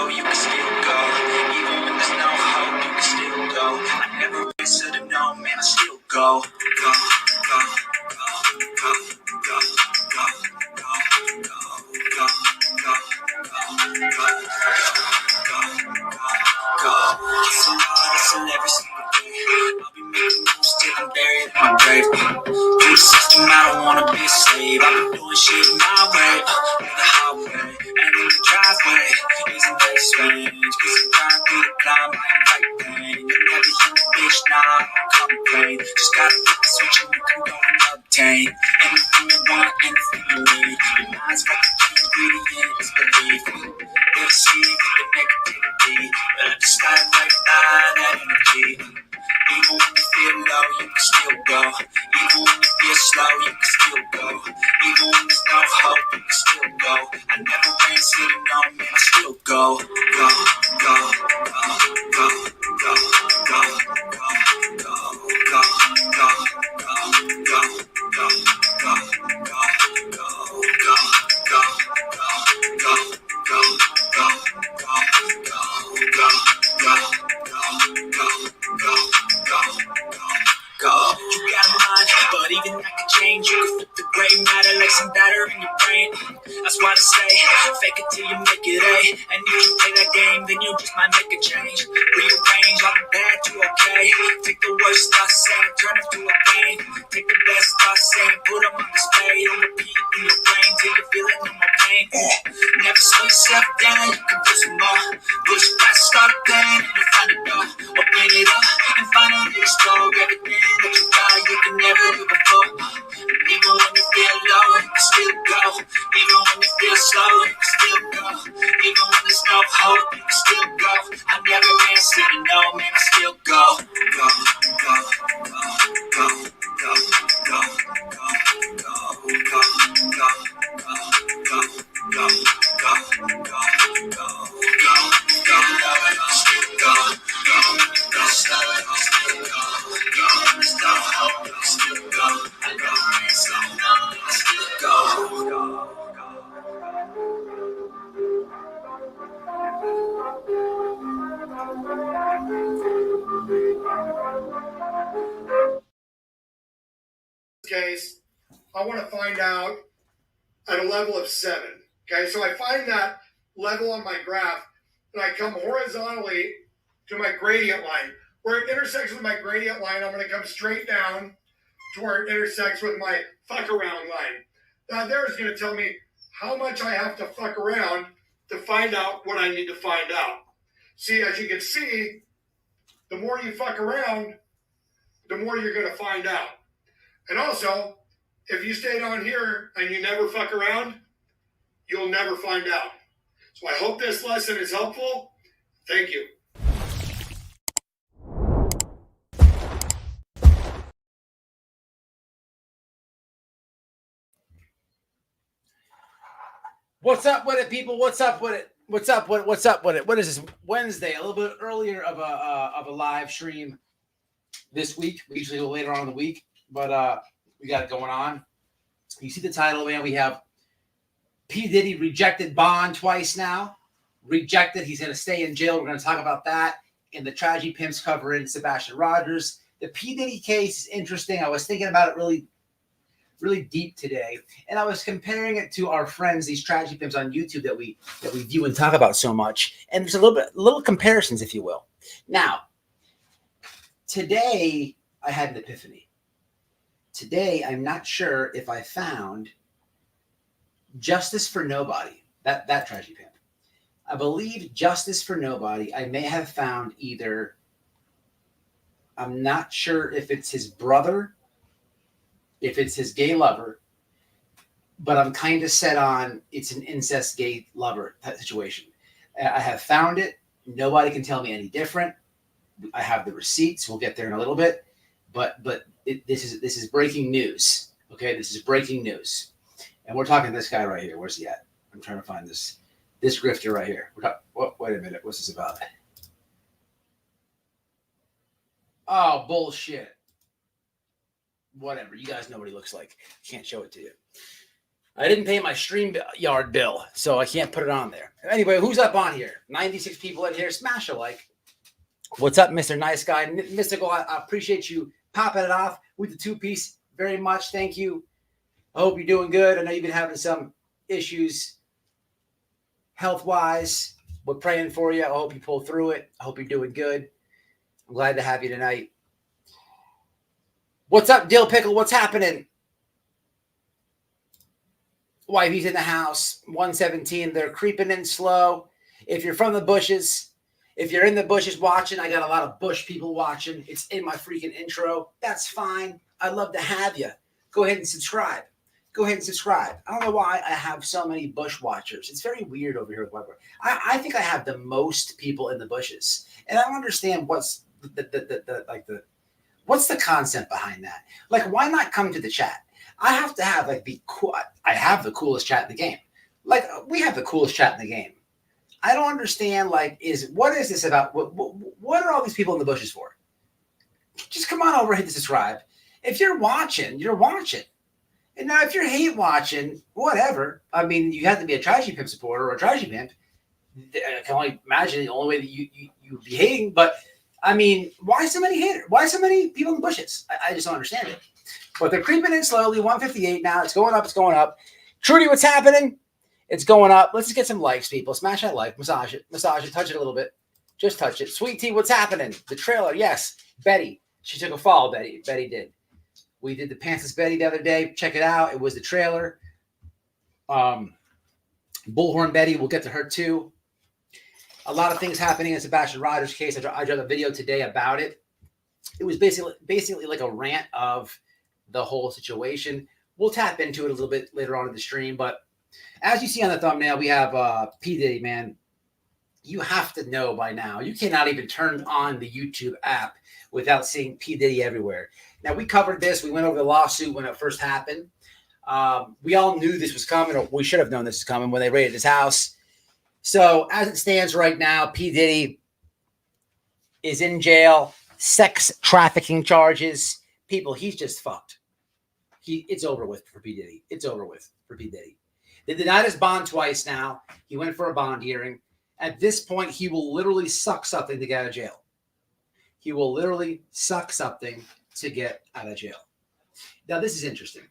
slow, you can still go. Even when there's no hope, you can still go. I never answer to no, man, I still go. Go, go, go, go, go, go, go, go, go, go, go, go, go. Hustle hard, hustle every single day. I'll be making moves till I'm buried in my grave. Through the system, I don't wanna be a slave. I've been doing shit my way, on the highway, and in the driveway. Isn't that strange? Cause I'm trying through the climb, I ain't like pain. You never hit the bitch, nah, I don't complain. Just gotta flip the switch and you can go and obtain anything you want, anything you need. Your mind's got the key ingredient, is belief. They'll see the negativity, but I just gotta break down that energy. Even when you feel low, you can still go. Even when you feel slow, you can still go. Even when there's no hope, you can still go. I never answer to no, man, I still go. Go, go, go, go, go, go, go, go, go, go, go, go, go, go, go, go, go, go. You got a mind, but even that could change. You can flip the gray matter like some batter in your brain. That's why I say, fake it till you make it A. And if you play that game, then you just might make a change. Rearrange all the bad to okay. Take the worst thoughts saying, turn them to a game. Take the best thoughts saying, put them on display. On repeat in your brain till you're feeling no more pain. Never slow yourself down, you can do some more. Push past, start a plan, and you find a door. Open it up and finally explore everything that you thought you could never do before. And even when you feel low, you can still go. Even when you feel slow, you can still go. Even when there's no hope, you can still go. I never answer to no, man, I still go. Go, go, go, go, go, go, go, go, go, go, go, go, go, go, go, case, I want to find out at a level of 7. Okay, so I find that level on my graph, and I come horizontally to my gradient line. Where it intersects with my gradient line, I'm going to come straight down to where it intersects with my fuck around line. Now there is going to tell me how much I have to fuck around to find out what I need to find out. See, as you can see, the more you fuck around, the more you're going to find out. And also, if you stay down here and you never fuck around, you'll never find out. So I hope this lesson is helpful. Thank you. What's up with it, people? What's up with it? What's up with it? What's up with it? What is this? Wednesday, a little bit earlier of a live stream this week. We usually go later on in the week, but we got it going on. You see the title, man. We have P Diddy rejected bond twice now. Rejected. He's going to stay in jail. We're going to talk about that in the tragedy Pimps covering Sebastian Rogers. The P Diddy case is interesting. I was thinking about it really deep today, and I was comparing it to our friends, these tragedy pimps on YouTube that we view and talk about so much. And there's a little comparisons, if you will. Now, today I had an epiphany. Today I'm not sure if I found Justice for Nobody, that tragedy pimp. I believe Justice for Nobody. I may have found either. I'm not sure if it's his brother, if it's his gay lover, but I'm kind of set on it's an incest gay lover type situation. I have found it. Nobody can tell me any different. I have the receipts. We'll get there in a little bit, but this is breaking news. Okay, this is breaking news, and we're talking this guy right here. Where's he at? I'm trying to find this grifter right here. Wait a minute. What's this about? Oh, bullshit. Whatever. You guys know what he looks like. Can't show it to you. I didn't pay my StreamYard bill, so I can't put it on there. Anyway, who's up on here? 96 people in here. Smash a like. What's up, Mr. Nice Guy? Mystical, I appreciate you popping it off with the two-piece very much. Thank you. I hope you're doing good. I know you've been having some issues health-wise. We're praying for you. I hope you pull through it. I hope you're doing good. I'm glad to have you tonight. What's up, Dill Pickle? What's happening? Wifey's in the house. 117. They're creeping in slow. If you're from the bushes, if you're in the bushes watching, I got a lot of bush people watching. It's in my freaking intro. That's fine. I'd love to have you. Go ahead and subscribe. Go ahead and subscribe. I don't know why I have so many bush watchers. It's very weird over here with Weber. I think I have the most people in the bushes, and I don't understand what's what's the concept behind that. Like, why not come to the chat? I have to have like the cool. I have the coolest chat in the game. Like, we have the coolest chat in the game. I don't understand. Like, what is this about? What are all these people in the bushes for? Just come on over, hit the subscribe. If you're watching, you're watching. And now, if you're hate watching, whatever. I mean, you have to be a Tragedy Pimp supporter or a Tragedy Pimp. I can only imagine the only way that you be hating. But I mean, why so many haters? Why so many people in the bushes? I just don't understand it. But they're creeping in slowly. 158 now. It's going up. It's going up. Trudy, what's happening? It's going up. Let's just get some likes, people. Smash that like. Massage it. Touch it a little bit. Just touch it. Sweet Tea, what's happening? The trailer, yes. Betty. She took a fall, Betty. Betty did. We did the Pantsless Betty the other day. Check it out. It was the trailer. Bullhorn Betty, we'll get to her too. A lot of things happening in Sebastian Rogers' case. I dropped a video today about it. It was basically like a rant of the whole situation. We'll tap into it a little bit later on in the stream, but as you see on the thumbnail, we have P Diddy, man. You have to know by now. You cannot even turn on the YouTube app without seeing P Diddy everywhere. Now, we covered this. We went over the lawsuit when it first happened. We all knew this was coming, or we should have known this was coming when they raided his house. So as it stands right now, P Diddy is in jail, sex trafficking charges. People, he's just fucked. It's over with for P Diddy. It's over with for P Diddy. They denied his bond twice now. He went for a bond hearing. At this point, he will literally suck something to get out of jail. He will literally suck something to get out of jail. Now, this is interesting.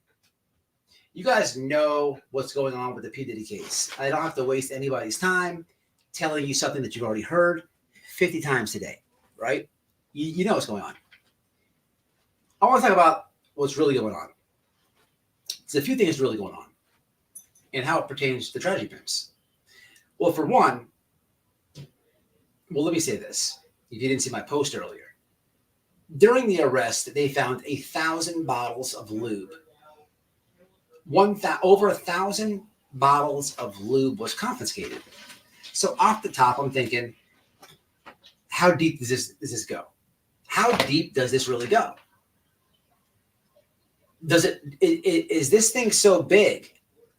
You guys know what's going on with the P Diddy case. I don't have to waste anybody's time telling you something that you've already heard 50 times today, right? You know what's going on. I want to talk about what's really going on. There's a few things really going on and how it pertains to Tragedy Pimps. Well, for one, let me say this. If you didn't see my post earlier, during the arrest, they found 1,000 bottles of lube. Over 1,000 bottles of lube was confiscated. So off the top, I'm thinking, how deep does this go? How deep does this really go? Is this thing so big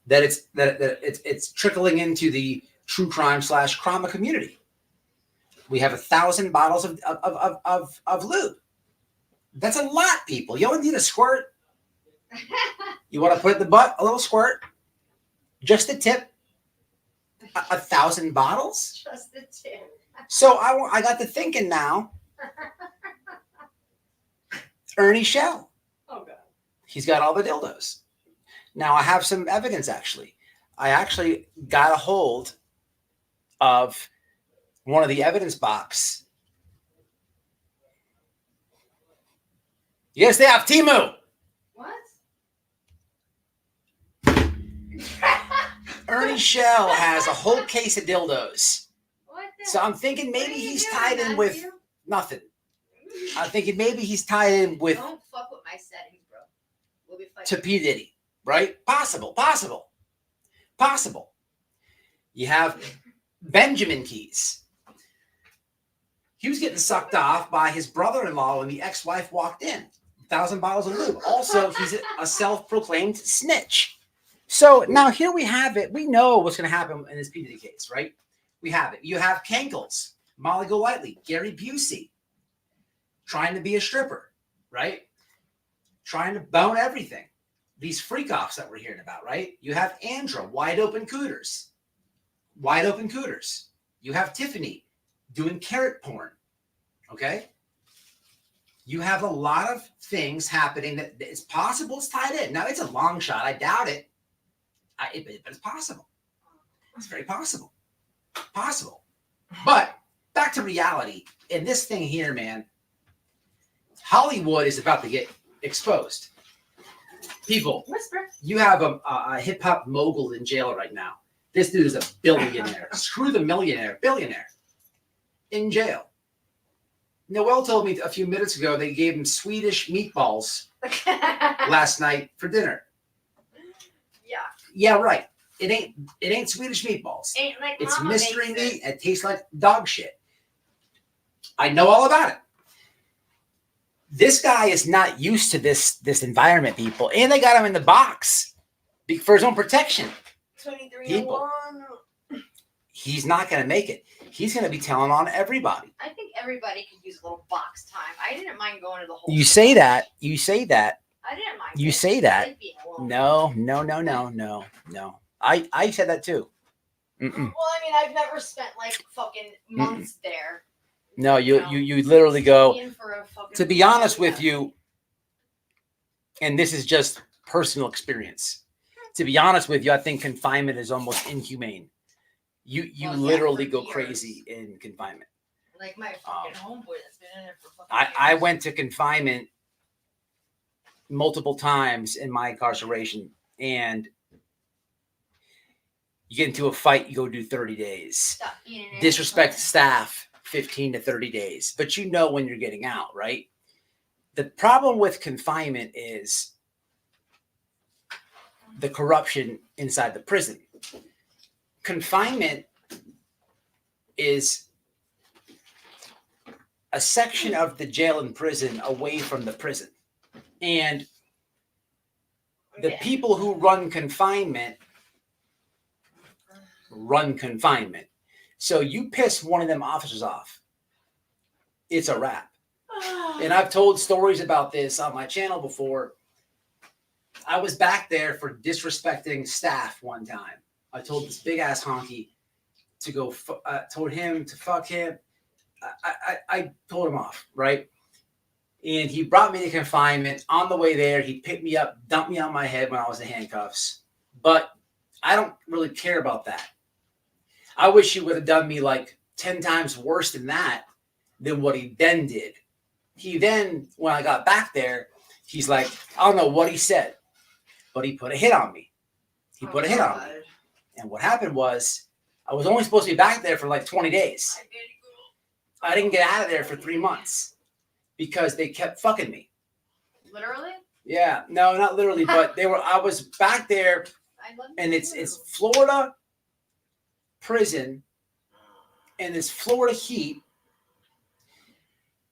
that it's trickling into the true crime / trauma community? We have 1,000 bottles of lube. That's a lot, people. You only need a squirt. You want to put it in the butt, a little squirt, just a tip. 1,000 bottles. Just the tip. So I got to thinking now. Ernie Shell. Oh God. He's got all the dildos. Now I have some evidence. Actually, I actually got a hold of one of the evidence box. Yes, they have Timu. What? Ernie Shell has a whole case of dildos. What the So I'm thinking maybe What are you he's doing, tied in with Matthew? nothing. I'm thinking maybe he's tied in with Don't fuck with my settings, bro. We'll be fighting. to P Diddy, right? Possible. You have Benjamin Keys. He was getting sucked off by his brother-in-law when the ex-wife walked in. 1,000 bottles of lube. Also, he's a self-proclaimed snitch. So now here we have it. We know what's going to happen in this P Diddy case, right? We have it. You have Kankles, Molly Golightly, Gary Busey, trying to be a stripper, right? Trying to bone everything. these freak-offs that we're hearing about, right? You have Andra, wide open cooters. Wide open cooters. You have Tiffany doing carrot porn. Okay? You have a lot of things happening that it's possible it's tied in. Now, it's a long shot. I doubt it. But it's possible. It's very possible. Possible. But back to reality. In this thing here, man, Hollywood is about to get exposed. People, Whisper. you have a hip-hop mogul in jail right now. This dude is a billionaire. Screw the millionaire. Billionaire. In jail. Noel told me a few minutes ago they gave him Swedish meatballs last night for dinner. Yeah. Yeah, right. It ain't Swedish meatballs. Ain't like It's Mama mystery makes meat. It tastes like dog shit. I know all about it. This guy is not used to this environment, people, and they got him in the box for his own protection. 2301. He's not going to make it. He's going to be telling on everybody. I think everybody could use a little box time. I didn't mind going to the whole. You say that. You say that. I didn't mind. You it. say that. It'd be alone. No. I said that too. Well, I mean, I've never spent like fucking months there. No, you literally go. To be honest with Yeah. you, and this is just personal experience. To be honest with you, I think confinement is almost inhumane. You Well, yeah, literally for go years. crazy in confinement. Like my fucking homeboy that's been in there for fucking I years. went to confinement multiple times in my incarceration, and you get into a fight, you go do 30 days. Stop being an Disrespect asshole. staff, 15 to 30 days. But you know when you're getting out, right? The problem with confinement is the corruption inside the prison. Confinement is a section of the jail and prison away from the prison. And the Yeah. people who run confinement. So you piss one of them officers off, it's a wrap. And I've told stories about this on my channel before. I was back there for disrespecting staff one time. I told this big ass honky to go, told him to fuck him. I told him off, right? And he brought me to confinement. On the way there, he picked me up, dumped me on my head when I was in handcuffs. But I don't really care about that. I wish he would have done me like 10 times worse than that, than what he then did. He then, when I got back there, he's like, I don't know what he said, but he put a hit on me. He put a hit on me. And what happened was, I was only supposed to be back there for like 20 days. I didn't get out of there for 3 months because they kept fucking me. Literally? Yeah, no, not literally, but I was back there, I love and you it's too. Florida prison, and it's Florida heat.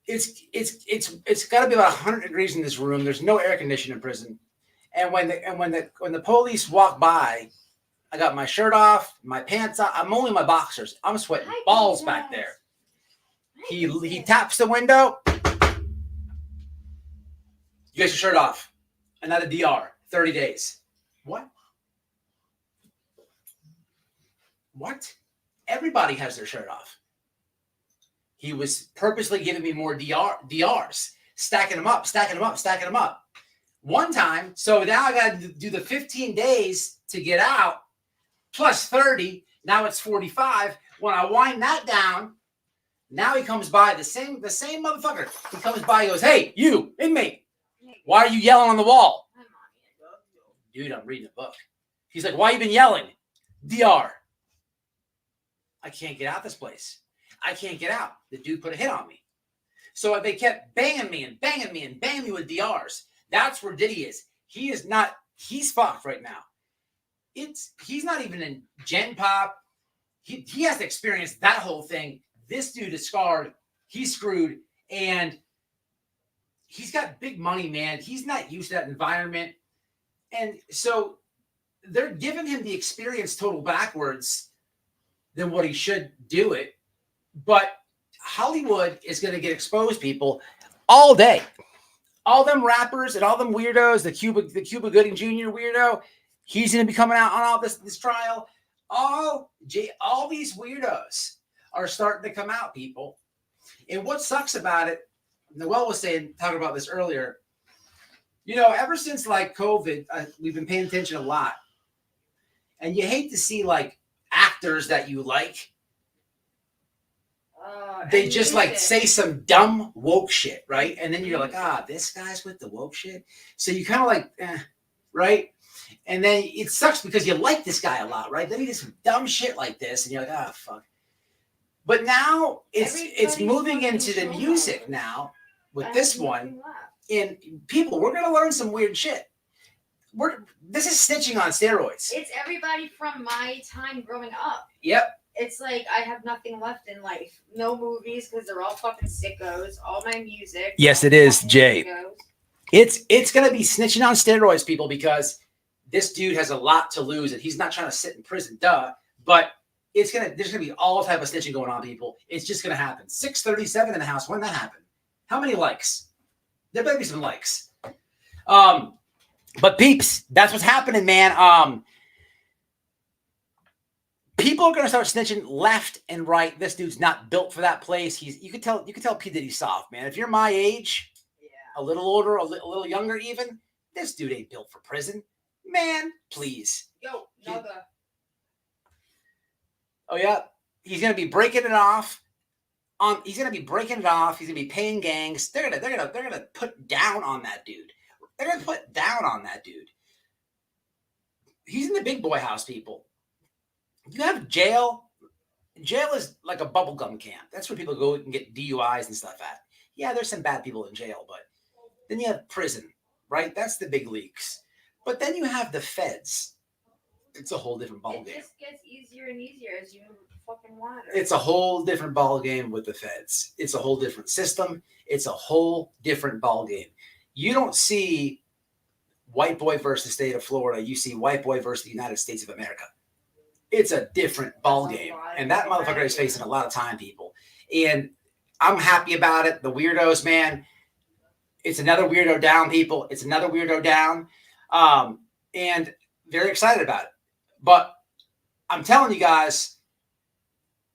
It's got to be about 100 degrees in this room. There's no air conditioning in prison. And when the police walk by, I got my shirt off, my pants off. I'm only in my boxers. I'm sweating Hi, balls Princess. back there. Hi, He Princess. taps the window. You get your shirt off. Another DR. 30 days. What? What? Everybody has their shirt off. He was purposely giving me more DRs, stacking them up. One time, so now I got to do the 15 days to get out, plus 30. Now it's 45. When I wind that down, now he comes by, the same motherfucker. He comes by, he goes, hey, you, inmate, why are you yelling on the wall? Hi, Mommy, I love you. Dude, I'm reading a book. He's like, why you been yelling? DR. I can't get out this place. I can't get out. The dude put a hit on me. So they kept banging me with DRs. That's where Diddy is. He's fucked right now. He's not even in Gen Pop. He has to experience that whole thing. This dude is scarred. He's screwed. And he's got big money, man. He's not used to that environment. And so they're giving him the experience total backwards than what he should do it. But Hollywood is going to get exposed, people, all day. all them rappers and all them weirdos, the Cuba Gooding Jr. weirdo, he's going to be coming out on all this trial. All these weirdos are starting to come out, people. And what sucks about it, Noel was talking about this earlier, you know, ever since like COVID, we've been paying attention a lot. And you hate to see like actors that you like. They just like say some dumb woke shit, right? And then you're like, this guy's with the woke shit. So you kind of like, right? And then it sucks because you like this guy a lot, right? Then he does some dumb shit like this, and you're like, fuck. But now it's moving into the music now with this one. And people, we're gonna learn some weird shit. This is snitching on steroids. It's everybody from my time growing up. Yep. It's like I have nothing left in life. No movies because they're all fucking sickos. All my music. Yes, it is, Jay. It's gonna be snitching on steroids, people, because this dude has a lot to lose, and he's not trying to sit in prison, but there's gonna be all type of snitching going on, people. It's just gonna happen. 637 in the house. When that happened? How many likes? There better be some likes. But peeps, that's what's happening, man. People are gonna start snitching left and right. This dude's not built for that place. You could tell P Diddy's soft, man. If you're my age, a little older, a little younger, even, this dude ain't built for prison, man. Please. Yo, Naga. Oh yeah, he's gonna be breaking it off. He's gonna be breaking it off. He's gonna be paying gangs. They're gonna put down on that dude. They're gonna put down on that dude. He's in the big boy house, people. You have jail. Jail is like a bubblegum camp. That's where people go and get DUIs and stuff at. Yeah, there's some bad people in jail, but then you have prison, right? That's the big leagues. But then you have the feds. It's a whole different ballgame. It just gets easier and easier as you move the fucking water. It's a whole different ballgame with the feds. It's a whole different system. It's a whole different ballgame. You don't see white boy versus the state of Florida. You see white boy versus the United States of America. It's a different ballgame. And that motherfucker is facing a lot of time, people. And I'm happy about it. The weirdos, man. It's another weirdo down, people. It's another weirdo down. And very excited about it. But I'm telling you guys,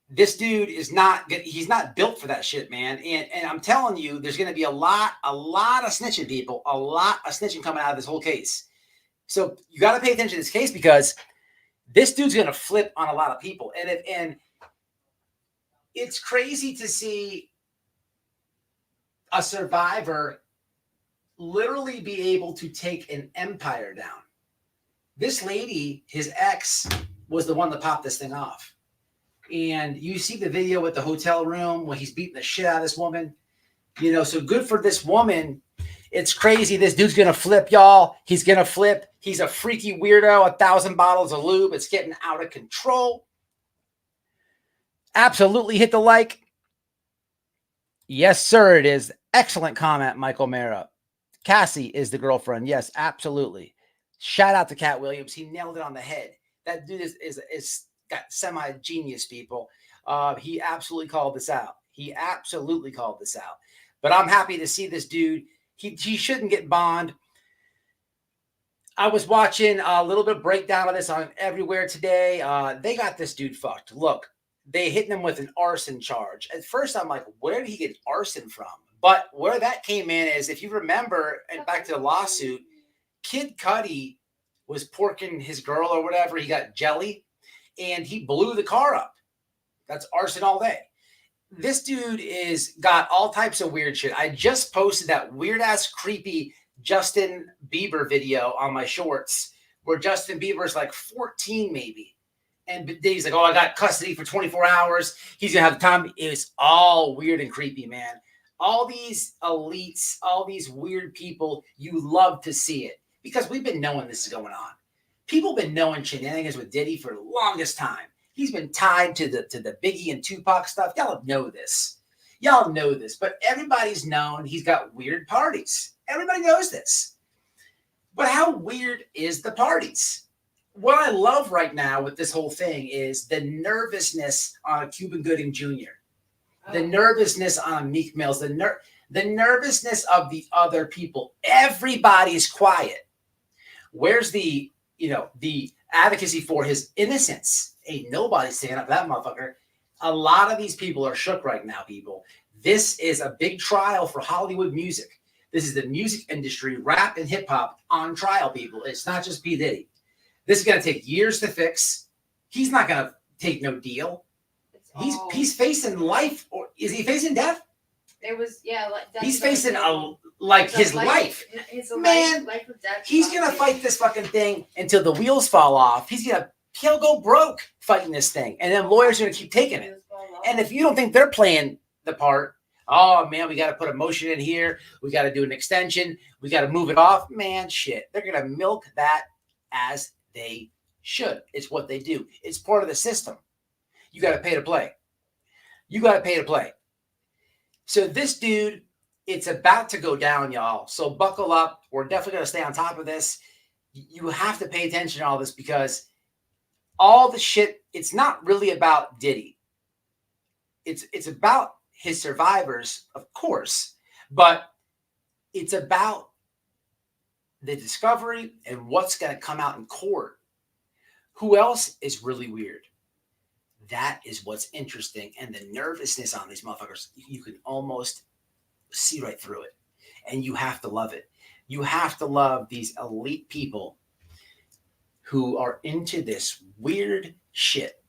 this dude he's not built for that shit, man. And I'm telling you, there's going to be a lot of snitching, people, a lot of snitching coming out of this whole case. So you got to pay attention to this case because this dude's going to flip on a lot of people. And it's crazy to see a survivor literally be able to take an empire down. This lady, his ex, was the one that popped this thing off. And you see the video with the hotel room when he's beating the shit out of this woman. You know, so good for this woman. It's crazy. This dude's going to flip, y'all. He's going to flip. He's a freaky weirdo. 1,000 bottles of lube. It's getting out of control. Absolutely hit the like. Yes, sir, it is. Excellent comment, Michael Mara. Cassie is the girlfriend. Yes, absolutely. Shout out to Cat Williams. He nailed it on the head. That dude is got semi-genius, people. He absolutely called this out. He absolutely called this out. But I'm happy to see this dude. He shouldn't get bond. I was watching a little bit of breakdown of this on everywhere today. They got this dude fucked. Look, they hit him with an arson charge. At first, I'm like, where did he get arson from? But where that came in is, if you remember, and back to the lawsuit, Kid Cudi was porking his girl or whatever. He got jelly, and he blew the car up. That's arson all day. This dude got all types of weird shit. I just posted that weird-ass, creepy Justin Bieber video on my shorts where Justin Bieber's like 14 maybe. And he's like, oh, I got custody for 24 hours. He's going to have the time. It was all weird and creepy, man. All these elites, all these weird people, you love to see it because we've been knowing this is going on. People have been knowing shenanigans with Diddy for the longest time. He's been tied to the Biggie and Tupac stuff. Y'all know this. Y'all know this. But everybody's known he's got weird parties. Everybody knows this. But how weird is the parties? What I love right now with this whole thing is the nervousness on Cuba Gooding Jr., the nervousness on Meek Mills, The nervousness of the other people. Everybody's quiet. Where's the advocacy for his innocence? Ain't nobody standing up for that motherfucker. A lot of these people are shook right now, people. This is a big trial for Hollywood music. This is the music industry, rap and hip hop on trial, people. It's not just P Diddy. This is going to take years to fix. He's not going to take no deal. He's facing life, or is he facing death? It was he's facing his life. Man, life or death. He's going to fight this fucking thing until the wheels fall off. He'll go broke fighting this thing, and then lawyers are going to keep taking it. And if you don't think they're playing the part, oh man, we got to put a motion in here. We got to do an extension. We got to move it off. Man, shit. They're going to milk that as they should. It's what they do. It's part of the system. You got to pay to play. You got to pay to play. So this dude, it's about to go down, y'all. So buckle up. We're definitely going to stay on top of this. You have to pay attention to all this because all the shit, it's not really about Diddy. It's about his survivors, of course, but it's about the discovery and what's going to come out in court. Who else is really weird? That is what's interesting. And the nervousness on these motherfuckers, you can almost see right through it. And you have to love it. You have to love these elite people who are into this weird shit,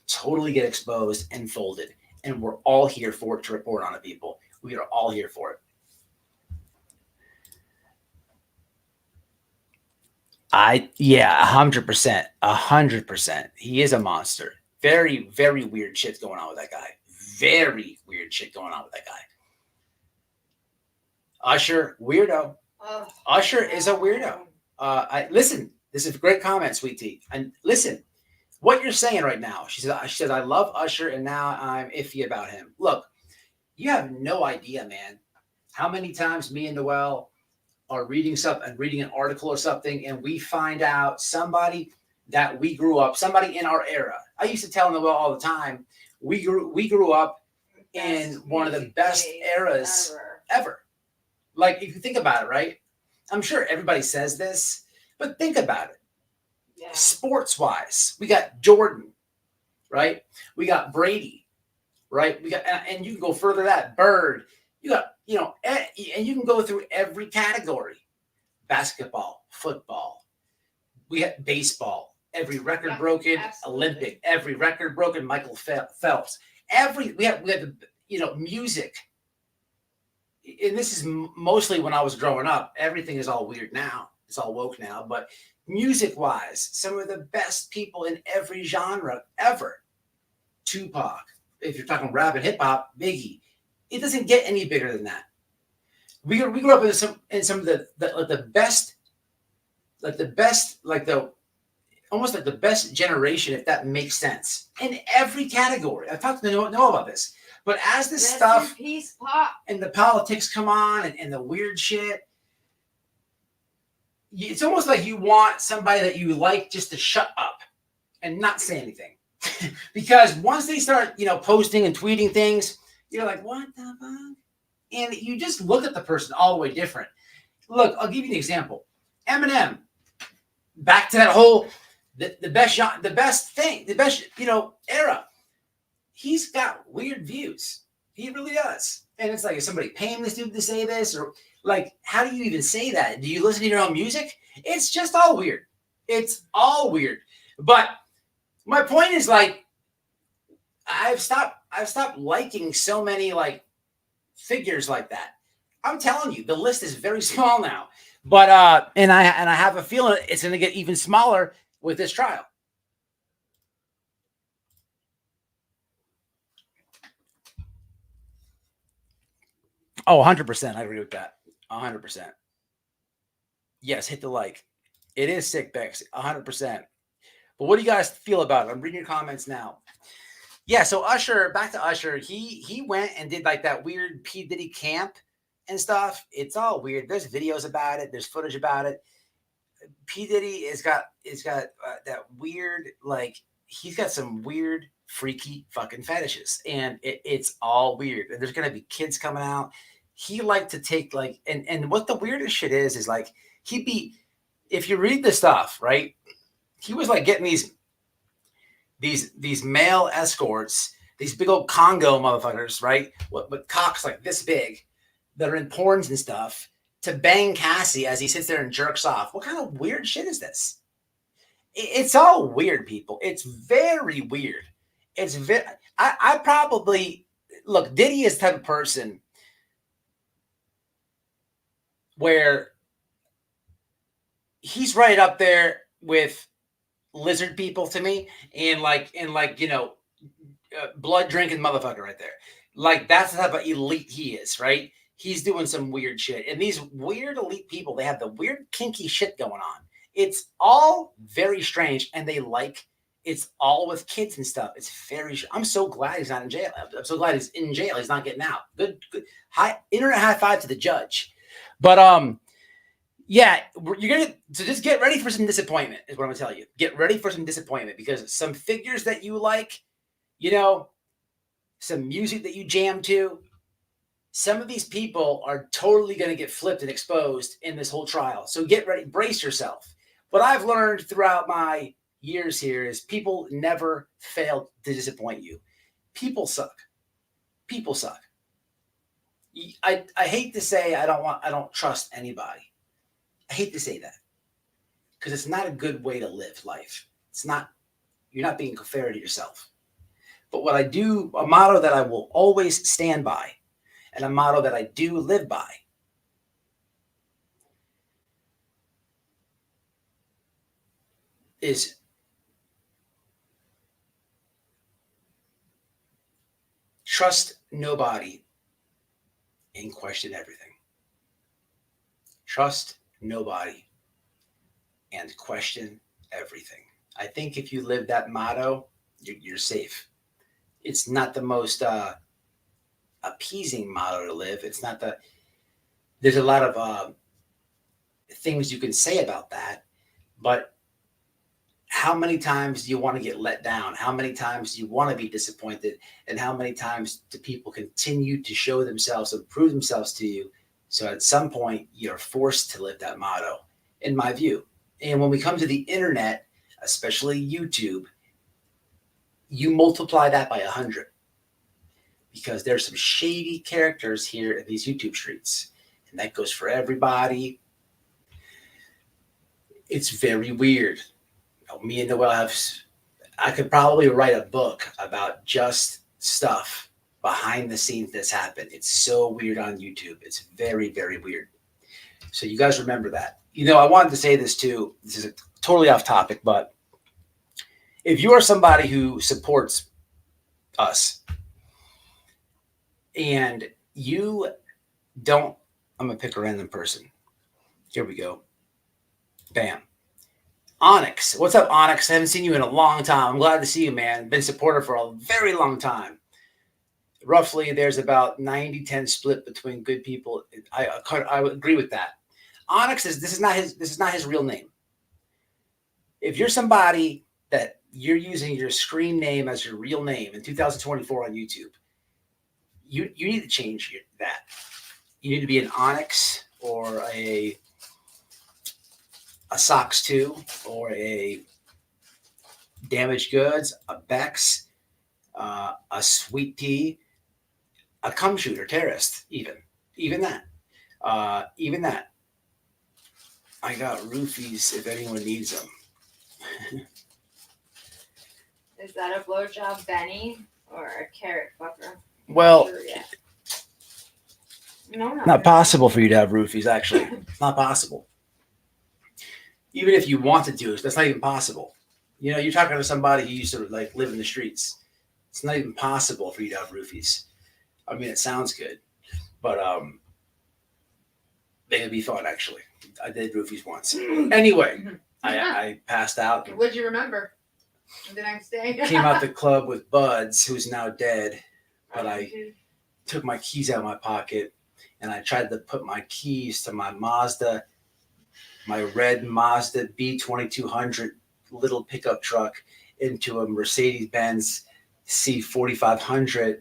totally get exposed and folded. And we're all here for it to report on it, people. We are all here for it. 100%. 100%. He is a monster. Very, very weird shit going on with that guy. Very weird shit going on with that guy. Usher, weirdo. Usher is a weirdo. Listen, this is a great comment, Sweet Tea. And listen, what you're saying right now. She says, I love Usher and now I'm iffy about him. Look, you have no idea, man, how many times me and Noel are reading an article or something, and we find out somebody that we grew up, somebody in our era. I used to tell Noel all the time, we grew up in one of the best eras ever. Like, if you think about it, right? I'm sure everybody says this, but think about it. Yeah. Sports-wise, we got Jordan, right? We got Brady, right? We got, and you can go further than that, Bird. You got, and you can go through every category. Basketball, football. We had baseball. Every record broken, absolutely. Olympic. Every record broken, Michael Phelps. We had music. And this is mostly when I was growing up. Everything is all weird now. It's all woke now. But music-wise, some of the best people in every genre ever. Tupac. If you're talking rap and hip-hop, Biggie. It doesn't get any bigger than that. We grew up in some of the best generation, if that makes sense, in every category. I've talked to know about this. But as this stuff and the politics come on and the weird shit, it's almost like you want somebody that you like just to shut up and not say anything. Because once they start, posting and tweeting things, you're like, what the fuck? And you just look at the person all the way different. Look, I'll give you an example. Eminem, back to that whole the best era. He's got weird views. He really does. And it's like, is somebody paying this dude to say this? Or like, how do you even say that? Do you listen to your own music? It's just all weird. It's all weird. But my point is, like, I've stopped liking so many like figures like that. I'm telling you, the list is very small now. But and I have a feeling it's going to get even smaller with this trial. Oh, 100%. I agree with that. 100%. Yes, hit the like. It is sick, Bex. 100%. But what do you guys feel about it? I'm reading your comments now. Yeah, so Usher, back to Usher. He went and did like that weird P Diddy camp and stuff. It's all weird. There's videos about it. There's footage about it. P Diddy has got that weird, like, he's got some weird, freaky fucking fetishes, and it's all weird. And there's gonna be kids coming out. he liked to take like, and what the weirdest shit is like, he'd be, if you read the stuff, right? He was like getting these male escorts, these big old Congo motherfuckers, right? With cocks like this big that are in porns and stuff to bang Cassie as he sits there and jerks off. What kind of weird shit is this? It's all weird, people. It's very weird. It's very, I probably, look, Diddy is the type of person where he's right up there with lizard people to me, and like you know, blood drinking motherfucker right there. Like that's the type of elite he is, right? He's doing some weird shit, and these weird elite people, they have the weird kinky shit going on. It's all very strange, and they like, it's all with kids and stuff. It's very. I'm so glad he's not in jail. I'm so glad he's in jail. He's not getting out. Good. High internet high five to the judge. But yeah, you're gonna, so just get ready for some disappointment is what I'm gonna tell you. Get ready for some disappointment, because some figures that you like, you know, some music that you jam to, some of these people are totally gonna get flipped and exposed in this whole trial. So get ready, brace yourself. What I've learned throughout my years here is people never fail to disappoint you. People suck. People suck. I hate to say I don't trust anybody. I hate to say that, because it's not a good way to live life. It's not, you're not being fair to yourself. But what I do, a motto that I will always stand by, and a motto that I do live by, is trust nobody and question everything. Trust nobody and question everything. I think if you live that motto, you're safe. It's not the most appeasing motto to live. It's not the, there's a lot of things you can say about that, but how many times do you want to get let down? How many times do you want to be disappointed? And how many times do people continue to show themselves and prove themselves to you? So at some point, you're forced to live that motto, in my view. And when we come to the internet, especially YouTube, you multiply that by 100. Because there's some shady characters here in these YouTube streets. And that goes for everybody. It's very weird. Me and Noel I could probably write a book about just stuff behind the scenes that's happened. It's so weird on YouTube. It's very, very weird. So you guys remember that. You know, I wanted to say this too. This is totally off topic, but if you are somebody who supports us and you don't, I'm going to pick a random person. Here we go. Bam. Onyx. What's up, Onyx? I haven't seen you in a long time. I'm glad to see you, man. Been supportive for a very long time. Roughly, there's about 90-10 split between good people. I would agree with that. Onyx is, this is not his real name. If you're somebody that you're using your screen name as your real name in 2024 on YouTube, you need to change that. You need to be an Onyx or a Socks 2 or a Damaged Goods, a Bex, a Sweet Tea, a Cum Shooter Terrorist, even that. I got roofies if anyone needs them. Is that a blowjob Benny or a carrot fucker? Well, Sure, yeah. No, not possible for you to have roofies, actually. Not possible. Even if you want to do it, that's not even possible. You know, you're talking to somebody who used to like live in the streets. It's not even possible for you to have roofies. I mean, it sounds good, but they would be fun, actually. I did roofies once. Anyway, I passed out. What'd you remember the next day? Came out the club with Buds, who's now dead, but I took my keys out of my pocket and I tried to put my keys to my Mazda, my red Mazda B2200 little pickup truck into a Mercedes-Benz C4500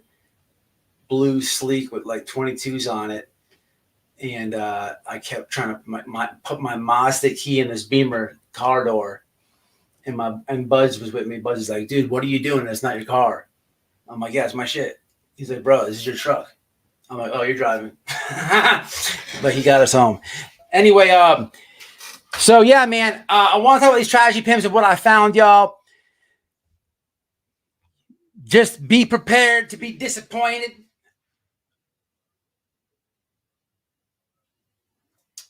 blue sleek with like 22s on it. And I kept trying to put my Mazda key in this Beamer car door. And Buzz was with me. Buzz is like, dude, what are you doing? That's not your car. I'm like, yeah, it's my shit. He's like, bro, this is your truck. I'm like, oh, you're driving. But he got us home. Anyway, so yeah, man, I want to talk about these tragedy pimps and what I found, y'all. Just be prepared to be disappointed.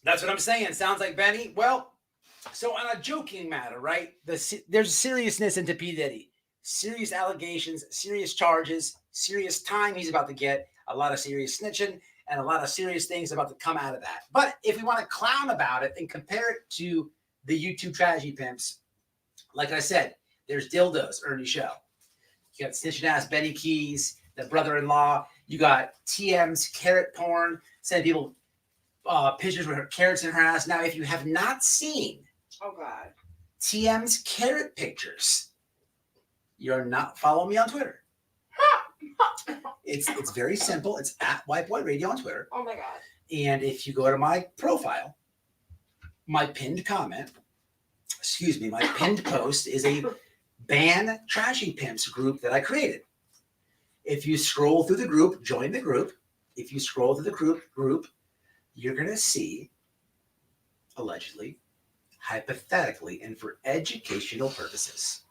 That's what I'm saying. Sounds like Benny. Well, so on a joking matter, right? There's seriousness into P Diddy. Serious allegations, serious charges, serious time he's about to get, a lot of serious snitching, and a lot of serious things about to come out of that. But if we want to clown about it and compare it to the YouTube tragedy pimps, like I said, there's dildos, Ernie Show. You got snitching ass Betty Keys, the brother-in-law. You got TM's carrot porn, sending people pictures with her carrots in her ass. Now, if you have not seen TM's carrot pictures, you're not following me on Twitter. It's very simple. It's at White Boy Radio on Twitter. Oh my God. And if you go to my profile, my pinned post is a ban trashy pimps group that I created. If you scroll through the group, join the group. If you scroll through the group, you're going to see, allegedly, hypothetically, and for educational purposes,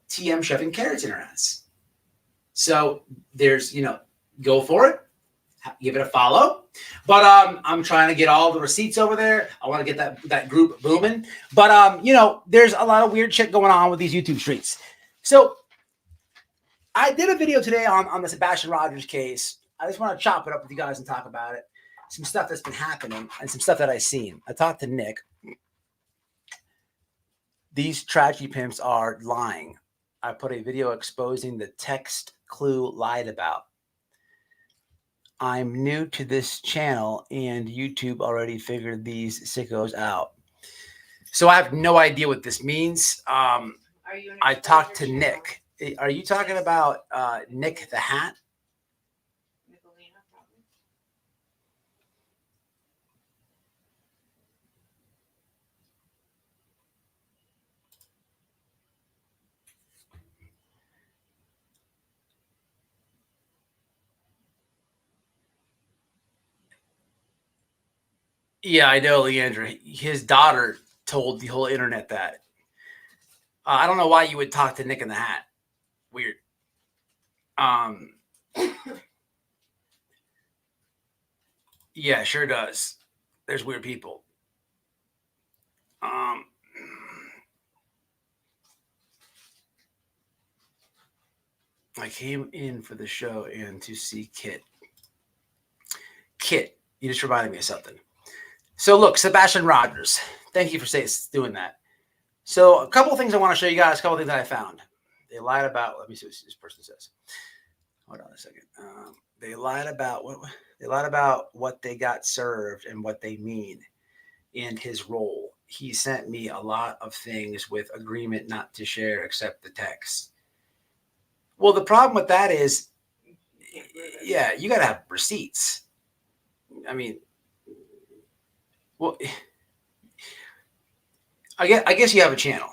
TM shoving carrots in her ass. So there's, go for it. Give it a follow. But I'm trying to get all the receipts over there. I want to get that group booming. But, there's a lot of weird shit going on with these YouTube streets. So I did a video today on the Sebastian Rogers case. I just want to chop it up with you guys and talk about it. Some stuff that's been happening and some stuff that I've seen. I talked to Nick. These tragedy pimps are lying. I put a video exposing the text Clue lied about. I'm new to this channel and YouTube already figured these sickos out. So I have no idea what this means. I talked to Nick. Are you talking about Nick the Hat? Yeah, I know, Leandra. His daughter told the whole internet that. I don't know why you would talk to Nick in the Hat. Weird. Yeah, sure does. There's weird people. I came in for the show and to see Kit. Kit, you just reminded me of something. So look, Sebastian Rogers. Thank you for doing that. So a couple of things I want to show you guys. A couple of things that I found. They lied about. Let me see what this person says. Hold on a second. They lied about what? They lied about what they got served and what they mean in his role. He sent me a lot of things with agreement not to share except the text. Well, the problem with that is, yeah, you got to have receipts. I mean, well, I guess you have a channel,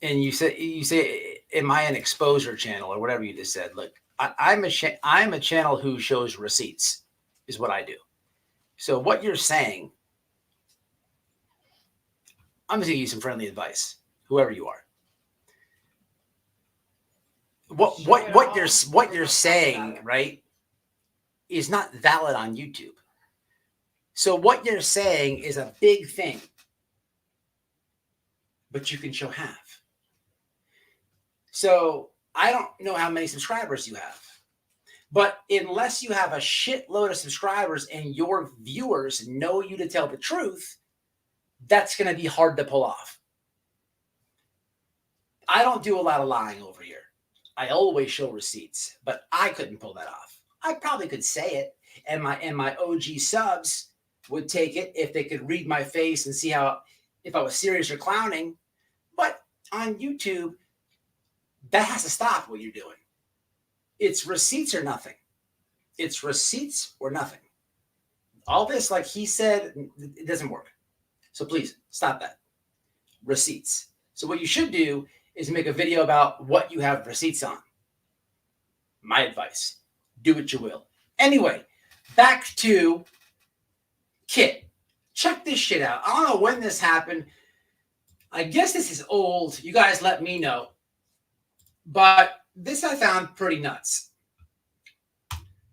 and you say, am I an exposure channel or whatever you just said? Look, I'm a channel who shows receipts, is what I do. So what you're saying, I'm just gonna give you some friendly advice, whoever you are. What you're saying, right, is not valid on YouTube. So what you're saying is a big thing, but you can show half. So I don't know how many subscribers you have, but unless you have a shitload of subscribers and your viewers know you to tell the truth, that's going to be hard to pull off. I don't do a lot of lying over here. I always show receipts, but I couldn't pull that off. I probably could say it, and my OG subs would take it if they could read my face and see if I was serious or clowning. But on YouTube, that has to stop what you're doing. It's receipts or nothing. It's receipts or nothing. All this, like he said, it doesn't work. So please stop that. Receipts. So what you should do is make a video about what you have receipts on. My advice. Do what you will. Anyway, back to Kit. Check this shit out. I don't know when this happened. I guess this is old. You guys let me know. But this I found pretty nuts.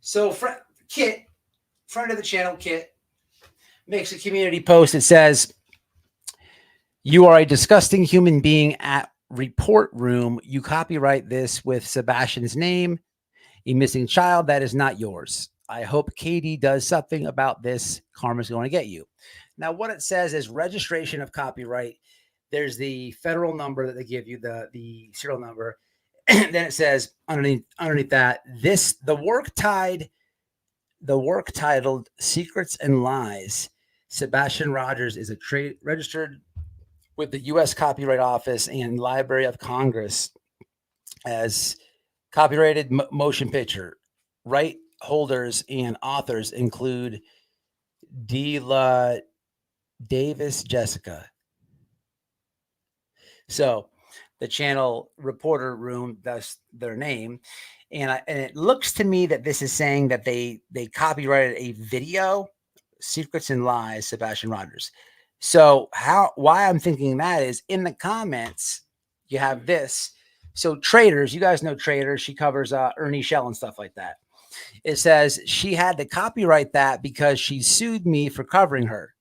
So Kit, friend of the channel, Kit, makes a community post that says, "You are a disgusting human being at report room. You copyright this with Sebastian's name. A missing child that is not yours. I hope Katie does something about this. Karma's going to get you." Now, what it says is registration of copyright. There's the federal number that they give you, the serial number. Then it says underneath that, the work titled Secrets and Lies. Sebastian Rogers is registered with the U.S. Copyright Office and Library of Congress as copyrighted motion picture. Right holders and authors include Davis Jessica. So the channel reporter room, that's their name. And it looks to me that this is saying that they copyrighted a video, Secrets and Lies, Sebastian Rogers. So why I'm thinking that is in the comments, you have this. So Traders, you guys know Traders. She covers Ernie Shell and stuff like that. It says she had to copyright that because she sued me for covering her.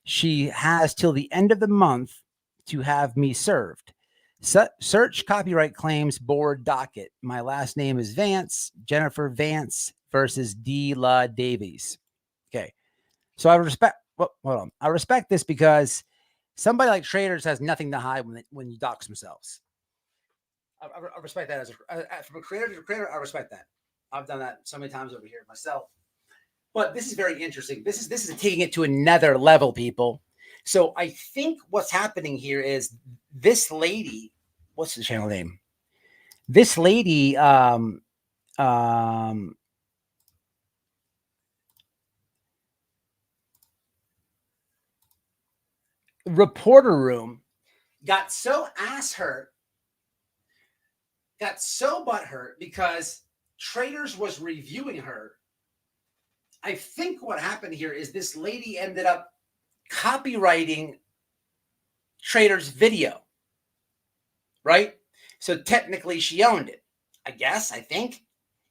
She has till the end of the month to have me served. Search Copyright Claims Board docket. My last name is Vance, Jennifer Vance versus D. La Davies. Okay. So I respect, hold on. I respect this because somebody like Traders has nothing to hide when you dox themselves. I respect that from a creator to creator. I respect that. I've done that so many times over here myself. But this is very interesting. This is taking it to another level, people. So I think what's happening here is this lady, what's the channel name? This lady, reporter room got so butthurt because Traders was reviewing her. I think what happened here is this lady ended up copywriting Traders' video, right? So technically she owned it, I think.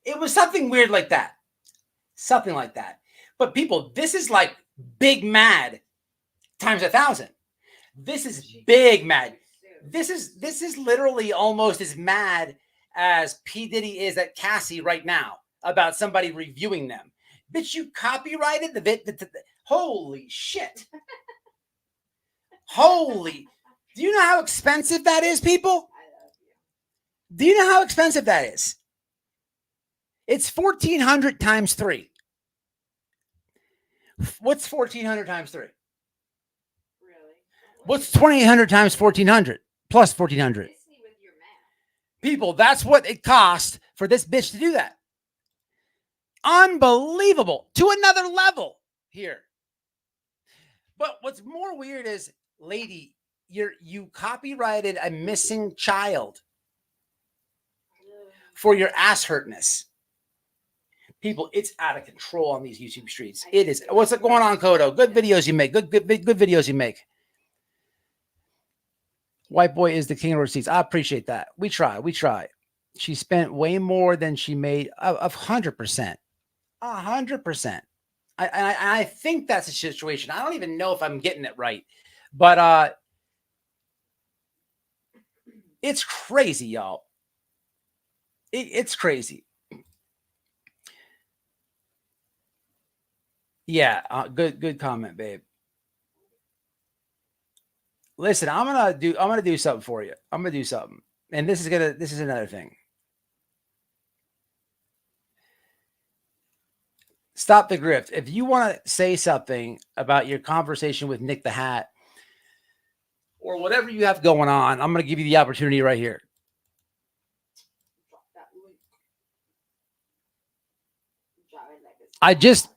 It was something weird like that. Something like that. But people, this is like big mad times 1,000. This is big mad. This is literally almost as mad as P Diddy is at Cassie right now about somebody reviewing them. Bitch, you copyrighted the holy shit. Holy. Do you know how expensive that is, people? Do you know how expensive that is? It's 1,400 times 3. What's 1,400 times 3? Really? What's 2,800 times 1,400 plus 1,400? People, that's what it cost for this bitch to do that. Unbelievable. To another level here. But what's more weird is, lady, you copyrighted a missing child for your ass hurtness. People, it's out of control on these YouTube streets. It is. What's going on, Kodo? Good videos you make. Good videos you make. White boy is the king of receipts. I appreciate that. We try. She spent way more than she made of 100%. 100%. I think that's a situation. I don't even know if I'm getting it right, but it's crazy, y'all. It's crazy. Yeah, good comment, babe. Listen, I'm gonna do something for you. I'm gonna do something, and this is another thing. Stop the grift. If you want to say something about your conversation with Nick the Hat or whatever you have going on, I'm going to give you the opportunity right here. I just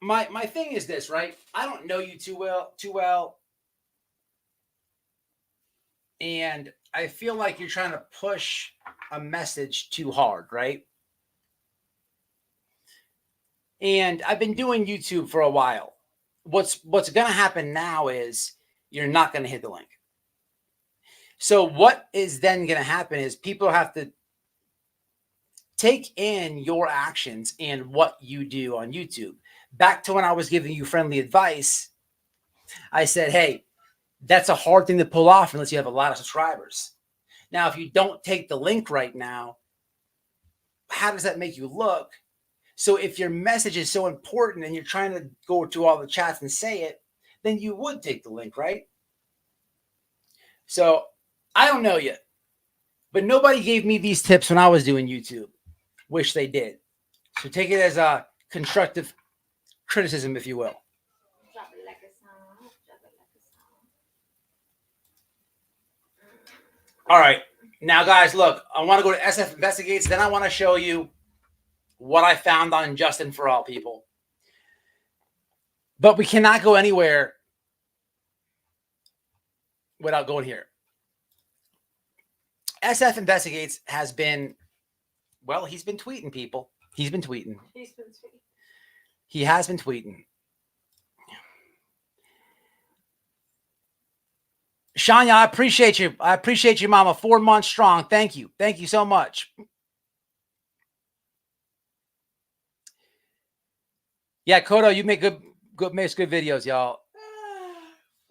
my thing is this, right? I don't know you too well. And I feel like you're trying to push a message too hard, right? And I've been doing YouTube for a while. What's going to happen now is you're not going to hit the link. So what is then going to happen is people have to take in your actions and what you do on YouTube. Back to when I was giving you friendly advice, I said, hey, that's a hard thing to pull off unless you have a lot of subscribers. Now, if you don't take the link right now, how does that make you look? So if your message is so important and you're trying to go to all the chats and say it, then you would take the link, right? So I don't know yet, but nobody gave me these tips when I was doing YouTube. Wish they did. So take it as a constructive criticism, if you will. Drop it like a song. Drop it like a song. All right. Now, guys, look, I want to go to SF Investigates. Then I want to show you what I found on Justin for All people. But we cannot go anywhere without going here. SF Investigates has been, well, he's been tweeting, people. He's been tweeting. He's been tweeting. He has been tweeting. Shania, I appreciate you. I appreciate you, Mama. 4 months strong. Thank you. Thank you so much. Yeah, Kodo, you make good videos, y'all.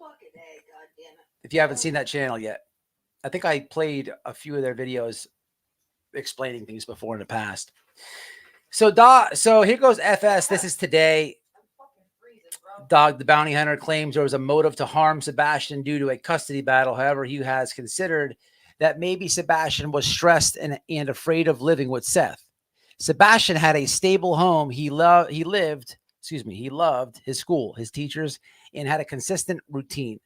Fucking A, goddamn it. If you haven't seen that channel yet, I think I played a few of their videos explaining things before in the past. So here goes FS. This is today. I'm fucking freezing, bro. Dog the Bounty Hunter claims there was a motive to harm Sebastian due to a custody battle. However, he has considered that maybe Sebastian was stressed and afraid of living with Seth. Sebastian had a stable home. He loved his school, his teachers, and had a consistent routine.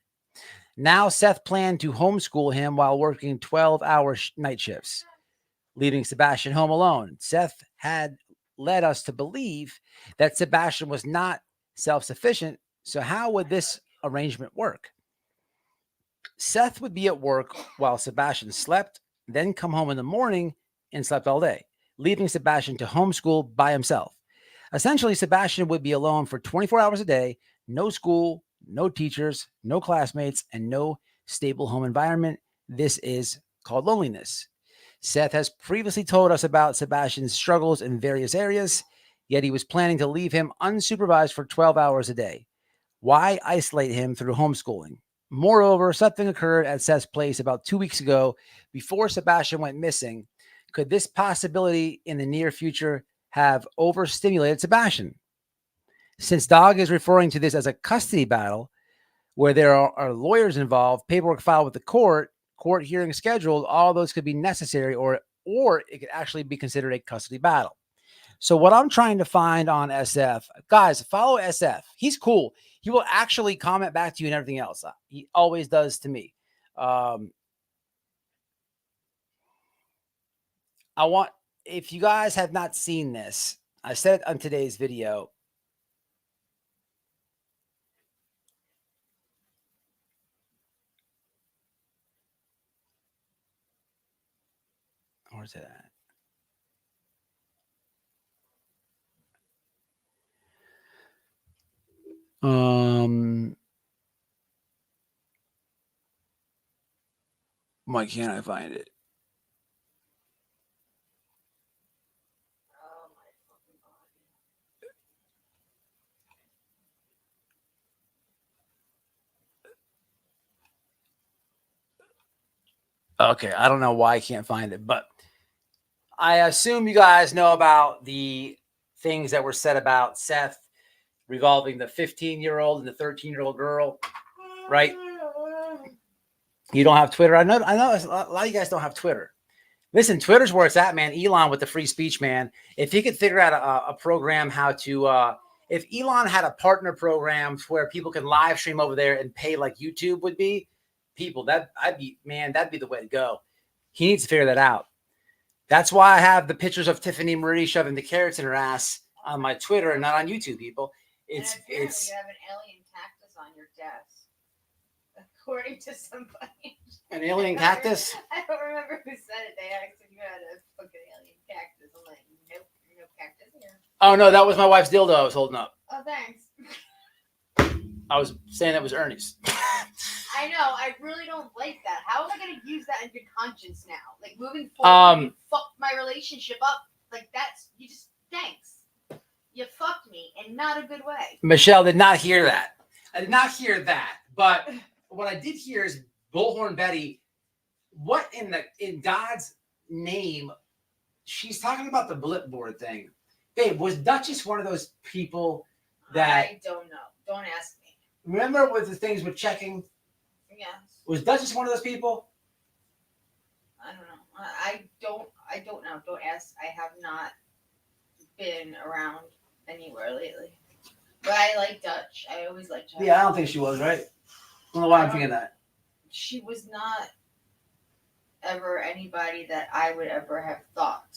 Now Seth planned to homeschool him while working 12-hour night shifts, leaving Sebastian home alone. Seth had led us to believe that Sebastian was not self-sufficient. So how would this arrangement work? Seth would be at work while Sebastian slept, then come home in the morning and slept all day, leaving Sebastian to homeschool by himself. Essentially, Sebastian would be alone for 24 hours a day, no school, no teachers, no classmates, and no stable home environment. This is called loneliness. Seth has previously told us about Sebastian's struggles in various areas, yet he was planning to leave him unsupervised for 12 hours a day. Why isolate him through homeschooling? Moreover, something occurred at Seth's place about 2 weeks ago before Sebastian went missing. Could this possibility in the near future have overstimulated Sebastian? Since Dog is referring to this as a custody battle where there are lawyers involved, paperwork filed with the court hearing scheduled, all those could be necessary, or it could actually be considered a custody battle. So what I'm trying to find on SF, guys, follow SF. He's cool. He will actually comment back to you and everything else. He always does to me. If you guys have not seen this, I said it on today's video. Where's it at? Why can't I find it? Oh my fucking god. Okay, I don't know why I can't find it, but I assume you guys know about the things that were said about Seth revolving the 15-year-old and the 13-year-old girl, right? You don't have Twitter. I know a lot of you guys don't have Twitter. Listen, Twitter's where it's at, man. Elon with the free speech, man. If he could figure out a program how to, if Elon had a partner program where people can live stream over there and pay like YouTube would be, that'd be the way to go. He needs to figure that out. That's why I have the pictures of Tiffany Marie shoving the carrots in her ass on my Twitter and not on YouTube, people. It's and apparently it's you have an alien cactus on your desk, according to somebody. an alien cactus. I don't remember who said it. They asked if you had a fucking alien cactus. I'm like, nope, no cactus here. Oh no, that was my wife's dildo I was holding up. Oh, thanks. I was saying that was Ernie's. I know. I really don't like that. How am I going to use that in good conscience now? Like moving forward, you fucked my relationship up. Like that's you just thanks. You fucked me in not a good way. Michelle did not hear that. I did not hear that. But what I did hear is Bullhorn Betty. What in God's name? She's talking about the blip board thing. Babe, was Duchess one of those people that I don't know. Don't ask me. remember with the things with checking? Yes. Was Duchess one of those people? I don't know. I don't know. Don't ask. I have not been around anywhere lately. But I like Dutch. I always liked her. Yeah, I don't think she was, right? I don't know why I'm thinking that. She was not ever anybody that I would ever have thought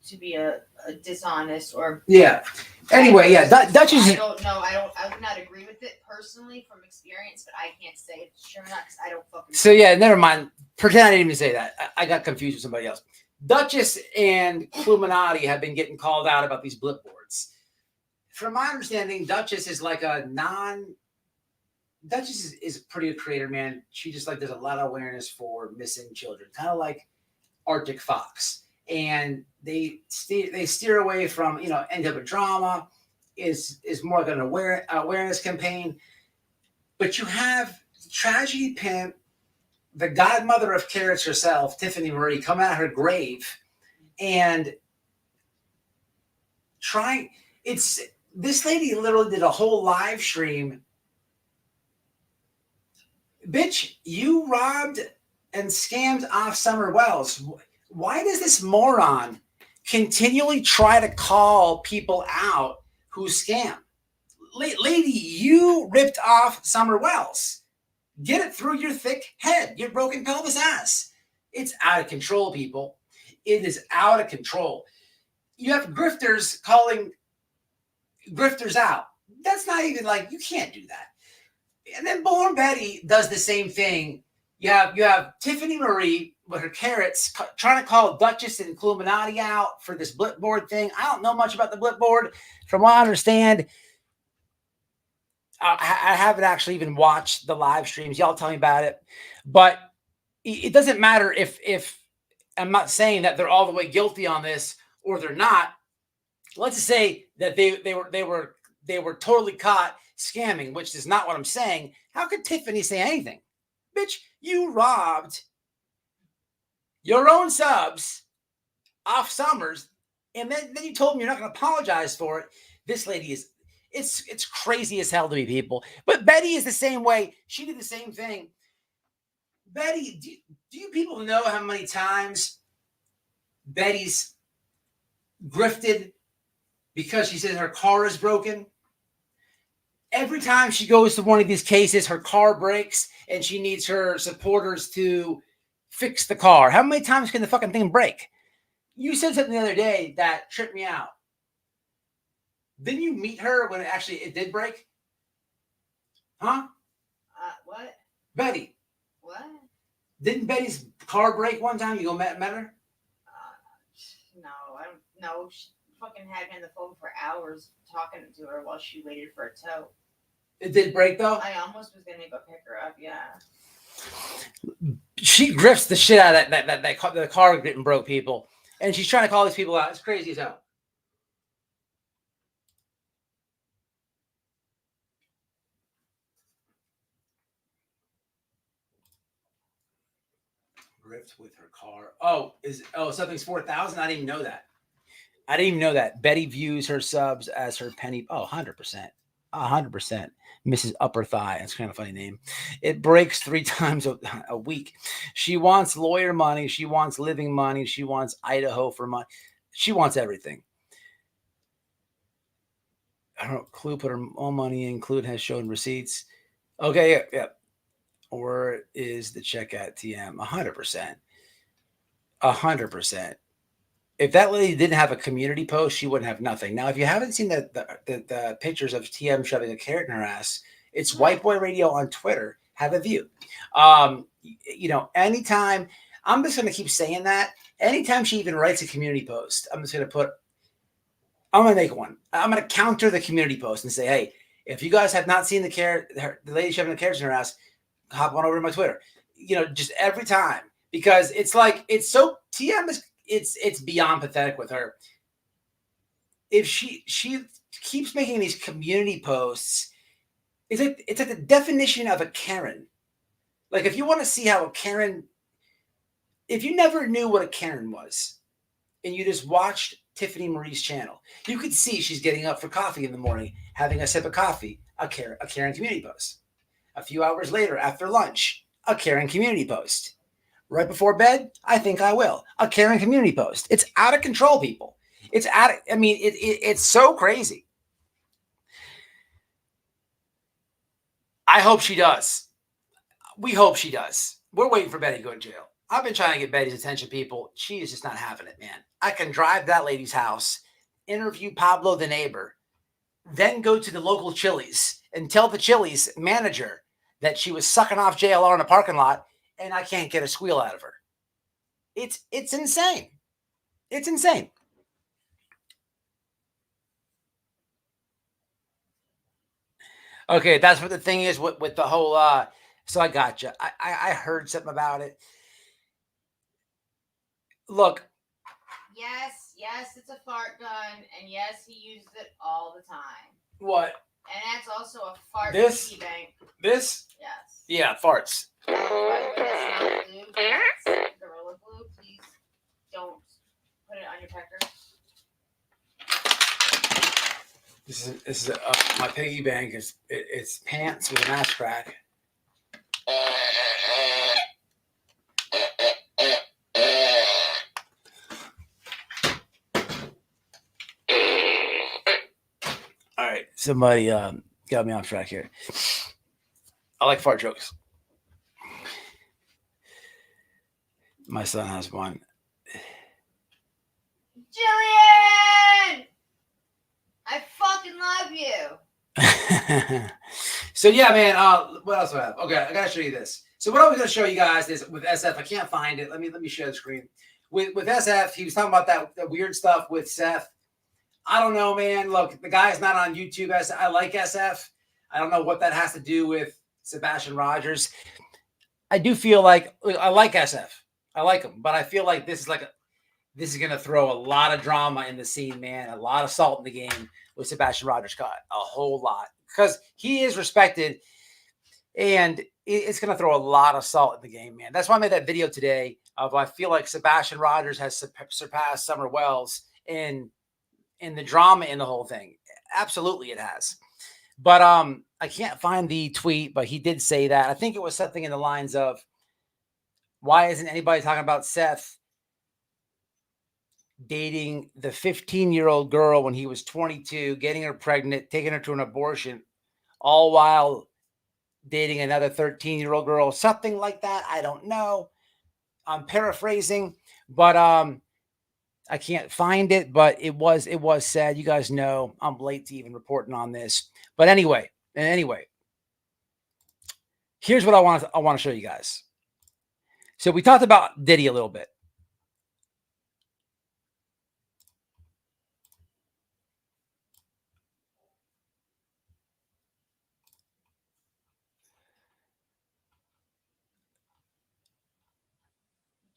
to be a dishonest or. Yeah. Anyway, yeah, Duchess. I don't know. I would not agree with it personally from experience, but I can't say it's true or not because I don't fucking. So yeah, never mind. Pretend I didn't even say that. I got confused with somebody else. Duchess and Illuminati have been getting called out about these blip boards. From my understanding, Duchess is like Duchess is a pretty good creator, man. She just like there's a lot of awareness for missing children, kind of like Arctic Fox. And they steer away from end up a drama, is more like an awareness campaign. But you have Tragedy Pimp, the godmother of carrots herself, Tiffany Marie, come out of her grave and this lady literally did a whole live stream. Bitch, you robbed and scammed off Summer Wells. Why does this moron continually try to call people out who scam? Lady, you ripped off Summer Wells. Get it through your thick head, your broken pelvis ass. It's out of control, people. It is out of control. You have grifters calling grifters out. That's not even like, you can't do that. And then Bullhorn Betty does the same thing. You have Tiffany Marie with her carrots trying to call Duchess and Illuminati out for this blip board thing. I don't know much about the blip board. From what I understand, I haven't actually even watched the live streams. Y'all tell me about it. But it doesn't matter if I'm not saying that they're all the way guilty on this or they're not. Let's just say that they were totally caught scamming, which is not what I'm saying. How could Tiffany say anything? Bitch, you robbed your own subs off Summers, and then you told me you're not going to apologize for it. This lady is, it's crazy as hell to me, people. But Betty is the same way. She did the same thing. Betty, do you people know how many times Betty's grifted because she says her car is broken? Every time she goes to one of these cases, her car breaks and she needs her supporters to fix the car. How many times can the fucking thing break? You said something the other day that tripped me out. Didn't you meet her when it did break? Huh? What? Betty. What? Didn't Betty's car break one time? You go met her? No, I don't know. She fucking had me on the phone for hours talking to her while she waited for a tow. It did break though? I almost was gonna go pick her up, yeah. She grifts the shit out of that the car getting broke, people. And she's trying to call these people out. It's crazy as hell. Grift with her car. Something's 4,000? I didn't even know that. Betty views her subs as her penny. 100%. 100%. Mrs. Upper Thigh. That's kind of a funny name. It breaks 3 times a week. She wants lawyer money. She wants living money. She wants Idaho for money. She wants everything. I don't know. Clue put her own money in. Clue has shown receipts. Okay, yeah. Or is the check at TM? 100%. 100%. if that lady didn't have a community post, she wouldn't have nothing. Now, if you haven't seen the pictures of TM shoving a carrot in her ass, it's White Boy Radio on Twitter. Have a view. Anytime, I'm just going to keep saying that. Anytime she even writes a community post, I'm going to make one. I'm going to counter the community post and say, hey, if you guys have not seen the lady shoving the carrots in her ass, hop on over to my Twitter. Just every time, because it's like, it's so TM is, it's beyond pathetic with her. If she keeps making these community posts, it's like the definition of a Karen. Like, if you want to see how a Karen, if you never knew what a Karen was and you just watched Tiffany Marie's channel, you could see she's getting up for coffee in the morning, having a sip of coffee, a Karen community post. A few hours later, after lunch, a Karen community post. Right before bed, I think I will. A Karen community post. It's out of control, people. It's so crazy. I hope she does. We hope she does. We're waiting for Betty to go to jail. I've been trying to get Betty's attention, people. She is just not having it, man. I can drive that lady's house, interview Pablo the neighbor, then go to the local Chili's and tell the Chili's manager that she was sucking off JLR in a parking lot, and I can't get a squeal out of her. It's insane. It's insane. Okay, that's what the thing is with the whole so I gotcha. I heard something about it. Look. Yes, it's a fart gun, and yes, he uses it all the time. What? And that's also a fart this? piggy bank. This? Yes. Yeah, farts. That's not glue. That's Gorilla Glue. Please don't put it on your pecker. This is my piggy bank. It's pants with an ass crack. All right, somebody got me off track here. I like fart jokes. My son has one. Jillian! I fucking love you. So yeah, man. What else do I have? Okay, I gotta show you this. So what I was gonna show you guys is with SF. I can't find it. Let me share the screen. With SF, he was talking about that weird stuff with Seth. I don't know, man. Look, the guy's not on YouTube. I like SF. I don't know what that has to do with Sebastian Rogers. I do feel like I like SF. I like him, but I feel like this is going to throw a lot of drama in the scene, man. A lot of salt in the game with Sebastian Rogers caught. A whole lot. Because he is respected, and it's going to throw a lot of salt in the game, man. That's why I made that video today of I feel like Sebastian Rogers has surpassed Summer Wells in the drama in the whole thing. Absolutely it has. But I can't find the tweet, but he did say that. I think it was something in the lines of, why isn't anybody talking about Seth dating the 15-year-old girl when he was 22, getting her pregnant, taking her to an abortion, all while dating another 13-year-old girl, something like that. I don't know. I'm paraphrasing, but I can't find it, but it was said. You guys know I'm late to even reporting on this. But anyway, here's what I want to show you guys. So we talked about Diddy a little bit.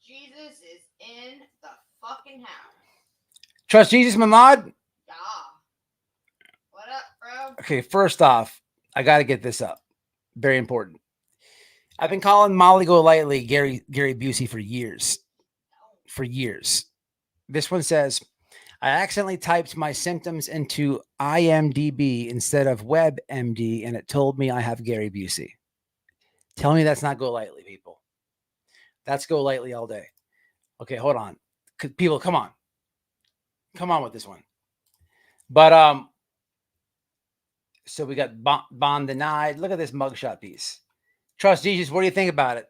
Jesus is in the fucking house. Trust Jesus, Mamad? Yeah. What up, bro? Okay, first off, I got to get this up. Very important. I've been calling Molly Golightly Gary Busey for years. For years. This one says, I accidentally typed my symptoms into IMDb instead of WebMD, and it told me I have Gary Busey. Tell me that's not Golightly, people. That's Golightly all day. Okay, hold on. People, come on. Come on with this one. But so we got bond denied. Look at this mugshot piece. Trust Jesus. What do you think about it?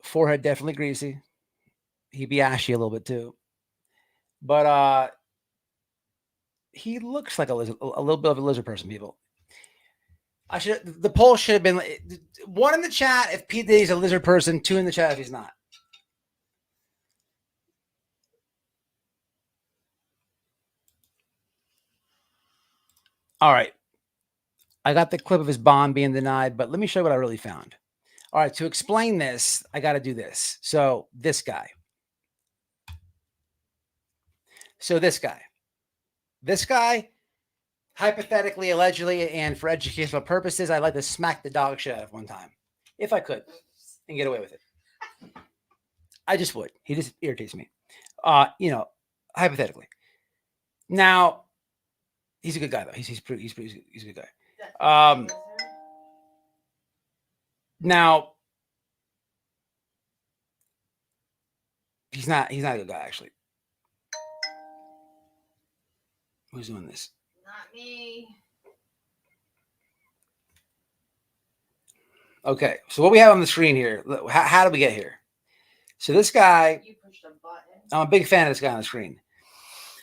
Forehead definitely greasy. He'd be ashy a little bit too. But he looks like a little bit of a lizard person, people. The poll should have been 1 in the chat if P Diddy's a lizard person, 2 in the chat if he's not. All right. I got the clip of his bond being denied, but let me show you what I really found. All right. To explain this, I got to do this. So this guy, hypothetically, allegedly, and for educational purposes, I'd like to smack the dog shit out of one time, if I could, and get away with it. I just would. He just irritates me. Hypothetically. Now, he's a good guy though. He's a good guy. Now, he's not a good guy actually. Who's doing this? Not me. Okay, so what we have on the screen here, how did we get here? So this guy, You pushed a button. I'm a big fan of this guy on the screen.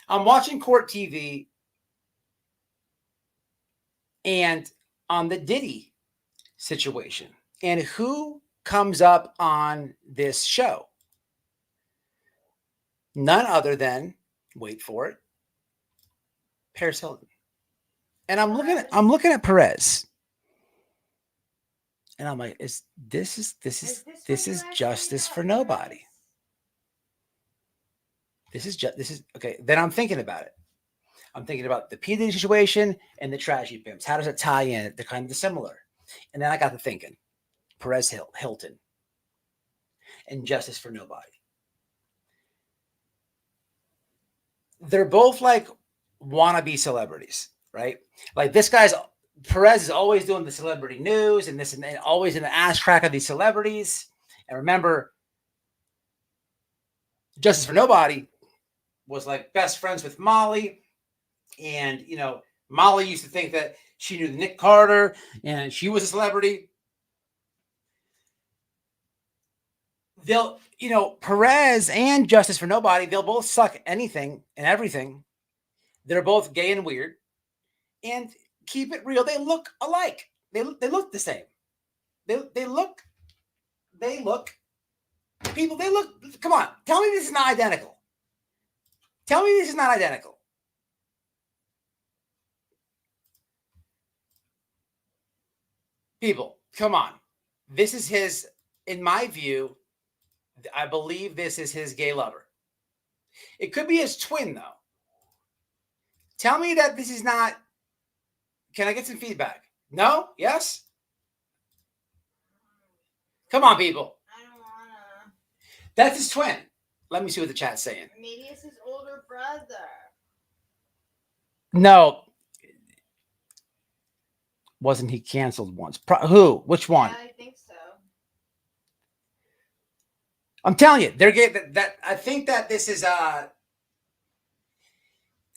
I'm watching court TV, and on the Diddy situation, and who comes up on this show? None other than, wait for it, Paris Hilton. And I'm looking at Perez. And I'm like, this is justice for nobody. This is okay. Then I'm thinking about it. I'm thinking about the P Diddy situation and the tragedy pimps. How does it tie in? They're kind of similar. And then I got to thinking, Perez Hilton and justice for nobody. They're both like wannabe celebrities, right? Like this guy's Perez is always doing the celebrity news and this and always in the ass crack of these celebrities. And remember, justice for nobody was like best friends with Molly. And, Molly used to think that she knew Nick Carter and she was a celebrity. Perez and justice for nobody, they'll both suck anything and everything. They're both gay and weird. And keep it real, they look alike. They look the same. They look, come on, tell me this is not identical. Tell me this is not identical. People, come on. This is his, in my view, I believe this is his gay lover. It could be his twin, though. Tell me that this is not. Can I get some feedback? No? Yes? Come on, people. I don't wanna. That's his twin. Let me see what the chat's saying. Maybe it's his older brother. No. Wasn't he canceled once? Who? Which one? Yeah, I think so. I'm telling you, they're gay. That I think that this is.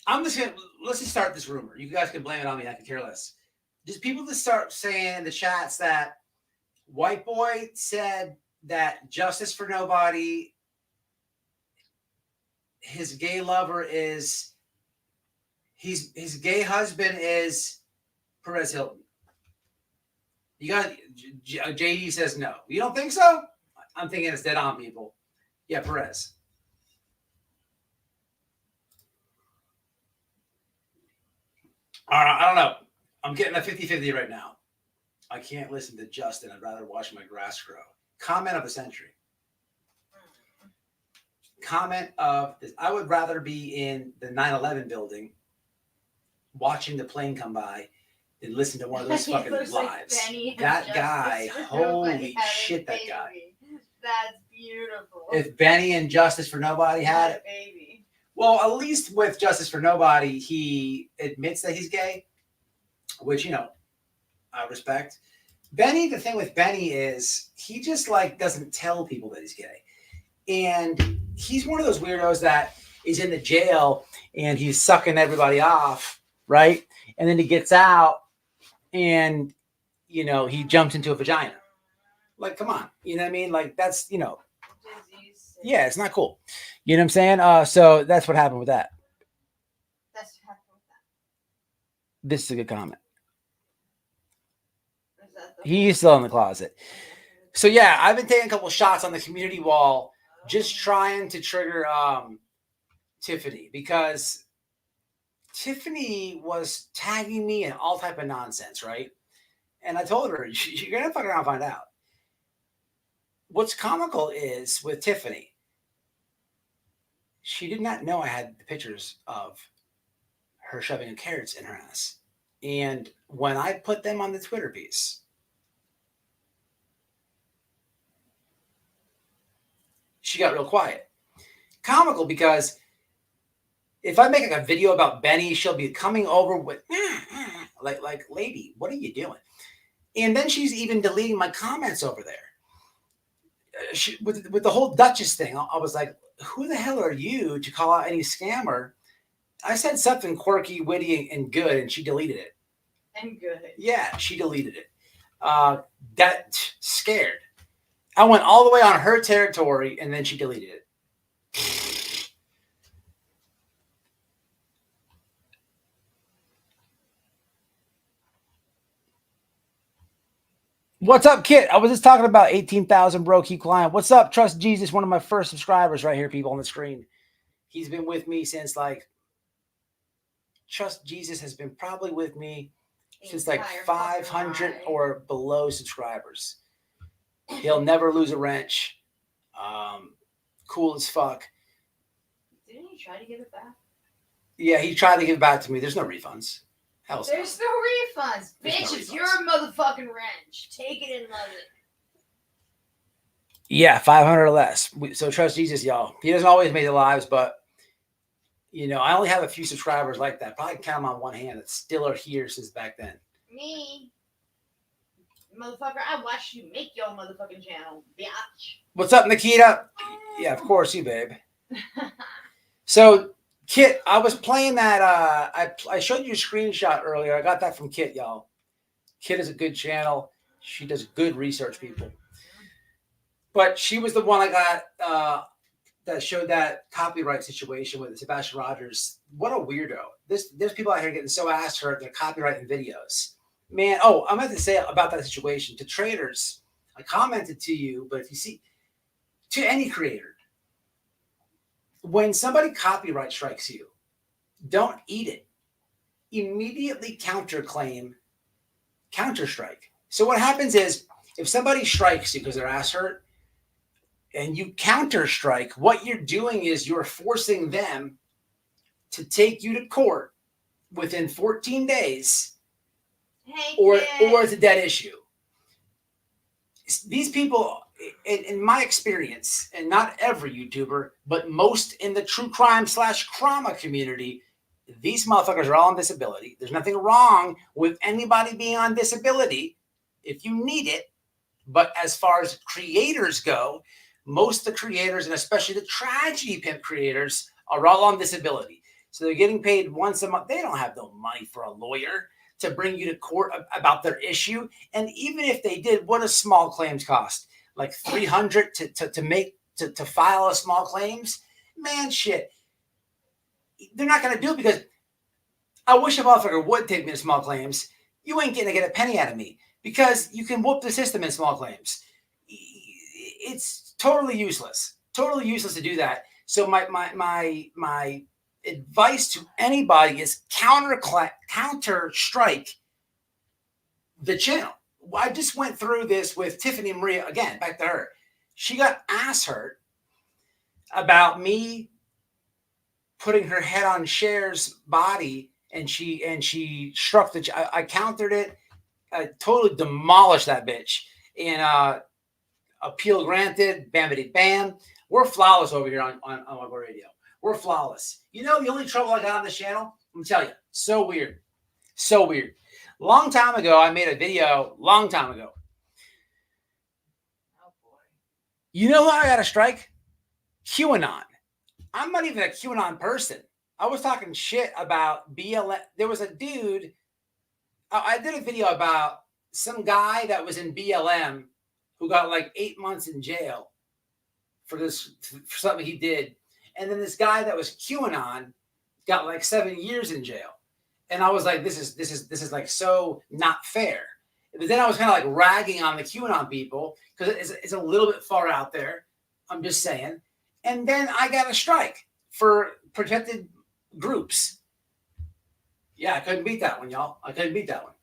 Let's just start this rumor. You guys can blame it on me. I can care less. Just people to start saying in the chats that White Boy said that justice for nobody, his gay lover is, his gay husband is Perez Hilton. You got JD says no. You don't think so? I'm thinking it's dead on, people. Yeah, Perez. All right, I don't know. I'm getting a 50-50 right now. I can't listen to Justin. I'd rather watch my grass grow. Comment of the century. Comment of this. I would rather be in the 9/11 building watching the plane come by than listen to one of those fucking lives. Like that guy, holy shit, that guy. That's beautiful. If Benny and Justice for Nobody had it. Baby. Well, at least with Justice for Nobody, he admits that he's gay, which, I respect. Benny, the thing with Benny is he just doesn't tell people that he's gay. And he's one of those weirdos that is in the jail and he's sucking everybody off, right? And then he gets out and, he jumps into a vagina. Like, come on. You know what I mean? Like, that's, Disease Yeah, it's not cool. You know what I'm saying? So that's what happened with that. That's what happened with that. This is a good comment. Is that the He's still in the closet. So yeah, I've been taking a couple shots on the community wall, just trying to trigger Tiffany, because Tiffany was tagging me in all type of nonsense, right? And I told her, you're gonna fuck around and find out. What's comical is with Tiffany, she did not know I had the pictures of her shoving carrots in her ass. And when I put them on the Twitter piece, she got real quiet. Comical because if I make like a video about Benny, she'll be coming over with like, lady, what are you doing? And then she's even deleting my comments over there. With the whole Duchess thing, I was like, who the hell are you to call out any scammer? I said something quirky, witty, and good, and she deleted it. And good. Yeah, she deleted it. That scared. I went all the way on her territory, and then she deleted it. What's up, Kit? I was just talking about 18,000, bro. Keep climbing. What's up, Trust Jesus? One of my first subscribers right here, people on the screen. He's been with me since like, Trust Jesus has been probably with me since like 500 or below subscribers. He'll never lose a wrench. Cool as fuck. Didn't he try to give it back? Yeah, he tried to give it back to me. There's no refunds. Hell's There's no refunds. There's no Bitch, it's refunds. your motherfucking wrench. Take it and love it. Yeah, 500 or less. So trust Jesus, y'all. He doesn't always make the lives, but you know, I only have a few subscribers like that. Probably count them on one hand that still are here since back then. Me. Motherfucker, I watched you make your motherfucking channel, bitch. What's up, Nikita? Yeah, of course, you, babe. So, Kit, I was playing that. I showed you a screenshot earlier. I got that from Kit, y'all. Kit is a good channel. She does good research, people. But she was the one I got that showed that copyright situation with Sebastian Rogers. What a weirdo. There's people out here getting so ass hurt they're copyrighting videos. Man, oh, I'm about to say about that situation to traders. I commented to you, but if you see, to any creator, when somebody copyright strikes you, don't eat it. Immediately counterclaim, counterstrike. So what happens is if somebody strikes you because their ass hurt and you counterstrike, what you're doing is you're forcing them to take you to court within 14 days or it's a dead issue. These people, in my experience, and not every YouTuber, but most in the true crime / trauma community, these motherfuckers are all on disability. There's nothing wrong with anybody being on disability if you need it. But as far as creators go, most of the creators, and especially the tragedy pimp creators, are all on disability. So they're getting paid once a month. They don't have no money for a lawyer to bring you to court about their issue. And even if they did, what does small claims cost? Like $300 to file a small claims? Man, shit. They're not going to do it because I wish a motherfucker would take me to small claims. You ain't going to get a penny out of me because you can whoop the system in small claims. It's totally useless. Totally useless to do that. So my advice to anybody is counter strike the channel. I just went through this with Tiffany Maria again. Back to her. She got ass hurt about me putting her head on Cher's body, and she struck the. I countered it. I totally demolished that bitch. And appeal granted. Bamity bam. We're flawless over here on Logo Radio. We're flawless. You know the only trouble I got on this channel? I'm gonna tell you. So weird. So weird. Long time ago, I made a video. Long time ago. Oh boy. You know who I got to strike? QAnon. I'm not even a QAnon person. I was talking shit about BLM. There was a dude. I did a video about some guy that was in BLM who got like 8 months in jail for something he did. And then this guy that was QAnon got like 7 years in jail. And I was like, this is like so not fair. But then I was kind of like ragging on the QAnon people because it's a little bit far out there. I'm just saying. And then I got a strike for protected groups. Yeah, I couldn't beat that one, y'all. I couldn't beat that one.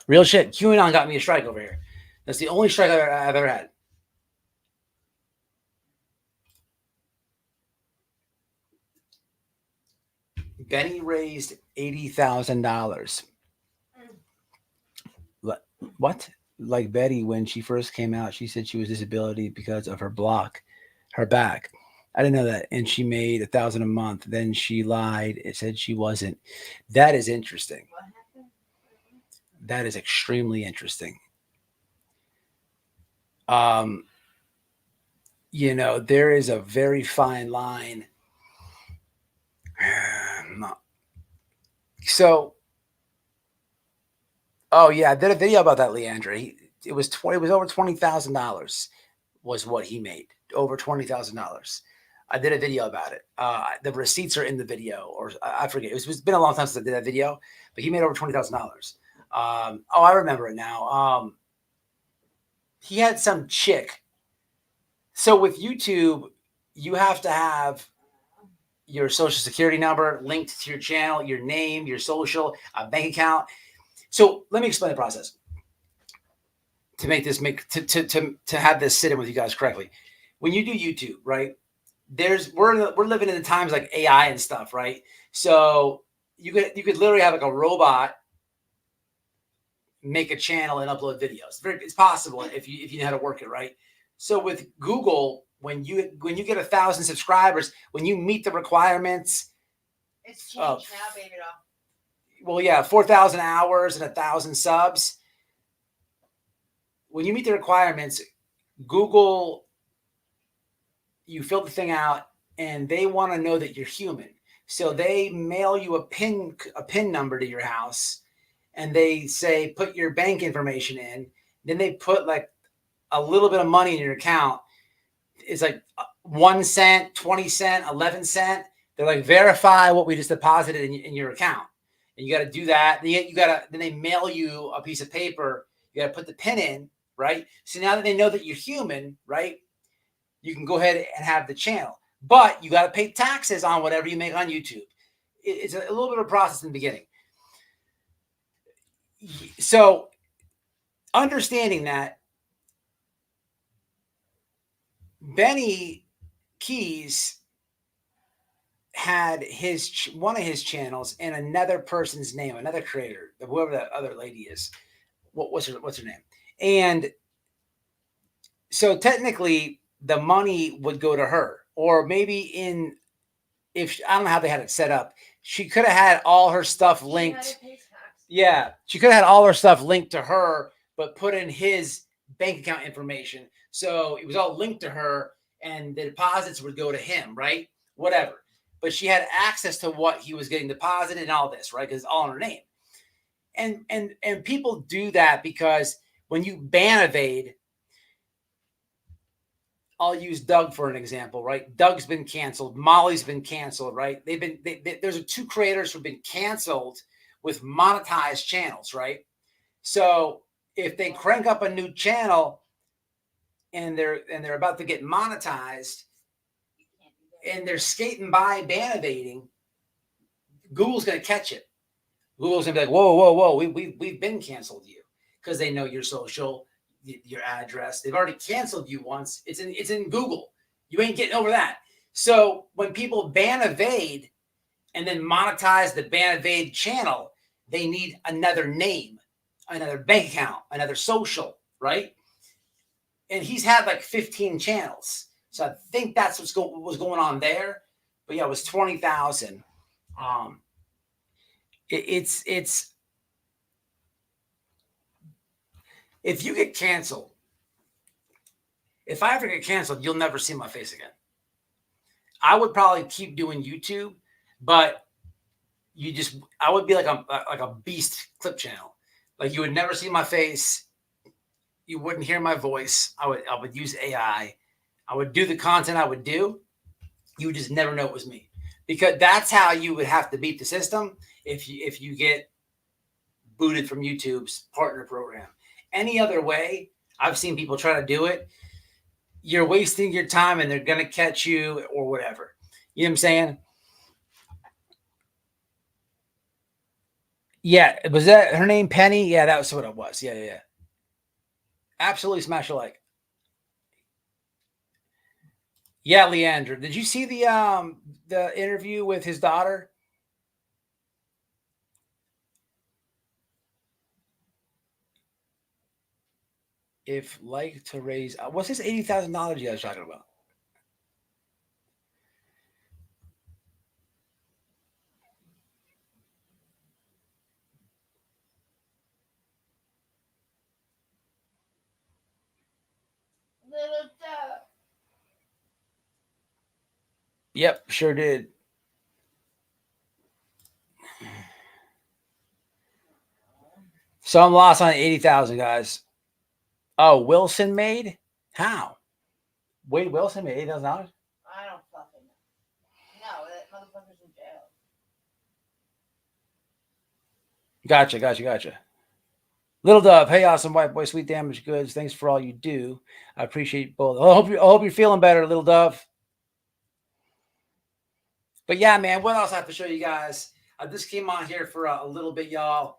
Real shit. QAnon got me a strike over here. That's the only strike I've ever had. Benny raised $80,000. What? Like Betty, when she first came out, she said she was disability because of her back. I didn't know that. And she made $1,000 a month. Then she lied. It said she wasn't. That is interesting. What happened? That is extremely interesting. You know, there is a very fine line. So, oh yeah, I did a video about that, Leandra. It was over $20,000 was what he made. Over $20,000. I did a video about it. The receipts are in the video, or I forget. It's been a long time since I did that video, but he made over $20,000. Oh, I remember it now. He had some chick. So with YouTube, you have to have your social security number linked to your channel, your name, your social, a bank account. So let me explain the process to have this sit in with you guys correctly. When you do YouTube, right? We're living in the times like AI and stuff, right? So you could literally have like a robot make a channel and upload videos. It's possible if you know how to work it, right? So with Google, when you get 1,000 subscribers, when you meet the requirements, it's changed now, baby doll. Well, yeah, 4,000 hours and 1,000 subs. When you meet the requirements, Google, you fill the thing out, and they want to know that you're human. So they mail you a PIN number to your house, and they say put your bank information in. Then they put like a little bit of money in your account. It's like 1 cent, 20 cent, 11 cent. They're like, verify what we just deposited in your account. And you got to do that. Then they mail you a piece of paper. You got to put the PIN in, right? So now that they know that you're human, right? You can go ahead and have the channel. But you got to pay taxes on whatever you make on YouTube. It's a little bit of a process in the beginning. So understanding that, Benny Keys had one of his channels in another person's name, another creator, whoever that other lady is. What's her name? And so technically the money would go to her, or maybe I don't know how they had it set up. She could have had all her stuff linked. Yeah, she could have had all her stuff linked to her, but put in his bank account information. So it was all linked to her, and the deposits would go to him, right? Whatever. But she had access to what he was getting deposited and all this, right? Because it's all in her name. And people do that because when you ban evade, I'll use Doug for an example, right? Doug's been canceled. Molly's been canceled, right? There's 2 creators who've been canceled with monetized channels, right? So if they crank up a new channel and they're about to get monetized and they're skating by ban evading, Google's going to catch it. Google's going to be like, whoa, we've been canceled you, because they know your social, your address. They've already canceled you once. It's in Google. You ain't getting over that. So when people ban evade and then monetize the ban evade channel, they need another name, another bank account, another social, right? And he's had like 15 channels. So I think that's what was going on there. But yeah, it was 20,000. It's if you get canceled, if I ever get canceled, you'll never see my face again. I would probably keep doing YouTube, but I would be like a beast clip channel. Like you would never see my face. You wouldn't hear my voice. I would use AI. I would do the content I would do. You would just never know it was me, because that's how you would have to beat the system if you get booted from YouTube's partner program. Any other way, I've seen people try to do it. You're wasting your time and they're going to catch you or whatever. You know what I'm saying? Yeah. Was that her name, Penny? Yeah, that was what it was. Yeah. Absolutely smash a like. Yeah, Leandra. Did you see the interview with his daughter? If like to raise, what's this $80,000 you guys talking about? Little dove. Yep, sure did. So I'm lost on 80,000, guys. Oh, Wilson made? How? Wade Wilson made $80,000? I don't fucking know. No, that motherfucker's in jail. Gotcha. Little Dove, hey, awesome white boy, sweet damaged goods. Thanks for all you do. I appreciate both. I hope you're feeling better, Little Dove. But yeah, man, what else I have to show you guys? I just came on here for a little bit, y'all.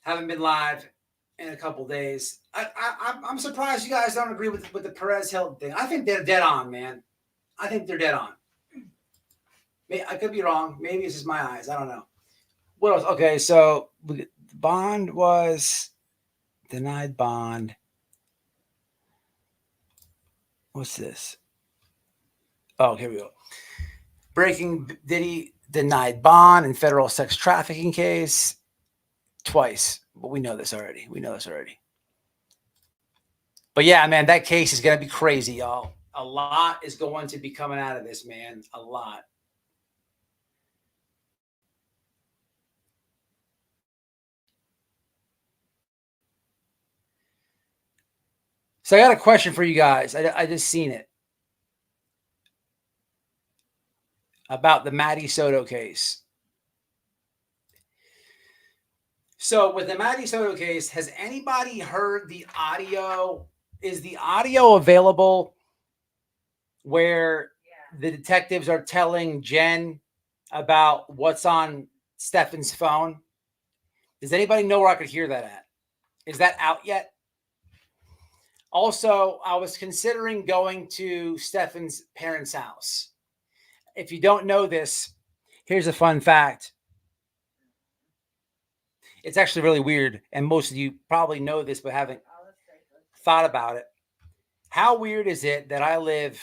Haven't been live in a couple days. I'm surprised you guys don't agree with the Perez Hilton thing. I think they're dead on, man. I think they're dead on. I could be wrong. Maybe it's just my eyes. I don't know. What else? Okay, so bond was denied bond. What's this? Oh, here we go. Breaking Diddy denied bond in federal sex trafficking case twice. But we know this already. But yeah, man, that case is going to be crazy, y'all. A lot is going to be coming out of this, man. A lot. So I got a question for you guys. I just seen it about the Matty Soto case. So with the Matty Soto case, has anybody heard the audio? Is the audio available where the detectives are telling Jen about what's on Stefan's phone? Does anybody know where I could hear that at? Is that out yet? Also, I was considering going to Stefan's parents' house. If you don't know this, here's a fun fact. It's actually really weird, and most of you probably know this but haven't thought about it. How weird is it that I live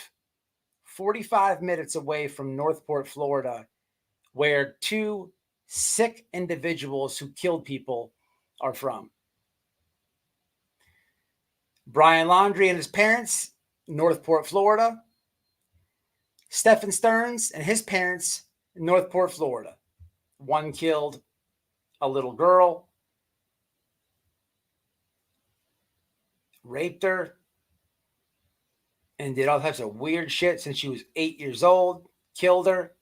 45 minutes away from Northport, Florida, where two sick individuals who killed people are from? Brian Laundrie and his parents, Northport, Florida. Stephen Stearns and his parents, Northport, Florida. One killed a little girl, raped her, and did all types of weird shit since she was 8 years old, killed her.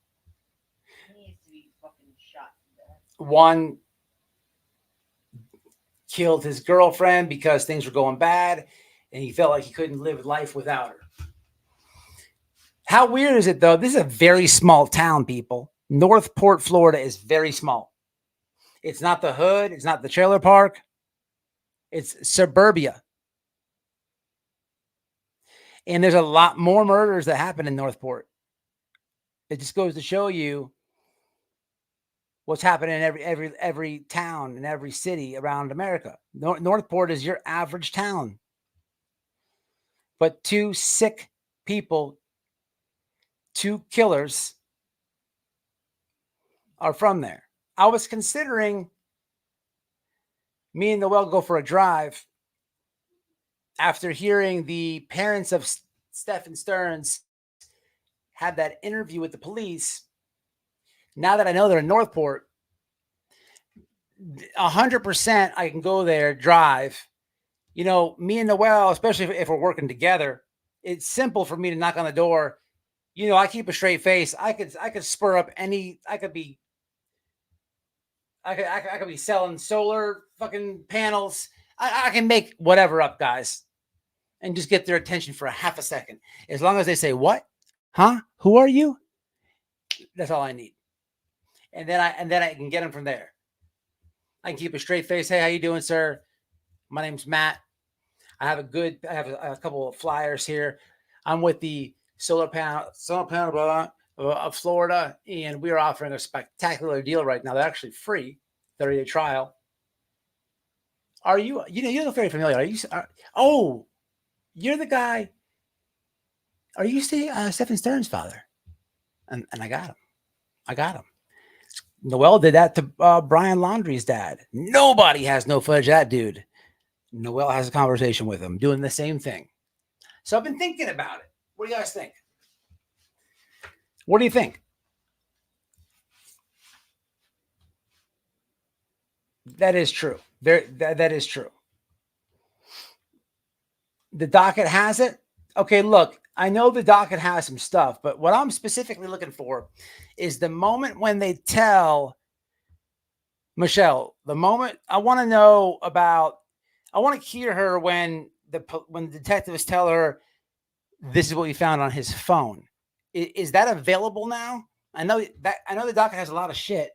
He needs to be fucking shot to death. One killed his girlfriend because things were going bad and he felt like he couldn't live life without her. How weird is it, though? This is a very small town, people. Northport, Florida is very small. It's not the hood. It's not the trailer park. It's suburbia. And there's a lot more murders that happen in Northport. It just goes to show you what's happening in every town and every city around America. Northport is your average town. But two sick people, two killers are from there. I was considering me and Noel go for a drive after hearing the parents of Stephen Stearns had that interview with the police. Now that I know they're in Northport, 100% I can go there, drive. You know, me and Noel, especially if we're working together, it's simple for me to knock on the door. You know, I keep a straight face. I could spur up any. I could be selling solar fucking panels. I can make whatever up, guys, and just get their attention for a half a second. As long as they say, "What? Huh? Who are you?" That's all I need. And then I can get them from there. I can keep a straight face. Hey, how you doing, sir? My name's Matt. I have a couple of flyers here. I'm with the solar panel of Florida, and we are offering a spectacular deal right now. They're actually free, 30-day trial. Are you? You look very familiar. Are you? You're the guy. Are you Stephen Stern's father? And I got him. Noel did that to Brian Laundrie's dad. Nobody has no footage of that dude. Noel has a conversation with him doing the same thing. So I've been thinking about it. What do you guys think? What do you think? That is true. That is true. The docket has it. Okay, look, I know the docket has some stuff, but what I'm specifically looking for is the moment when they tell Michelle, the moment I want to know about, I want to hear her when the detectives tell her this is what we found on his phone. Is that available now? I know the docket has a lot of shit,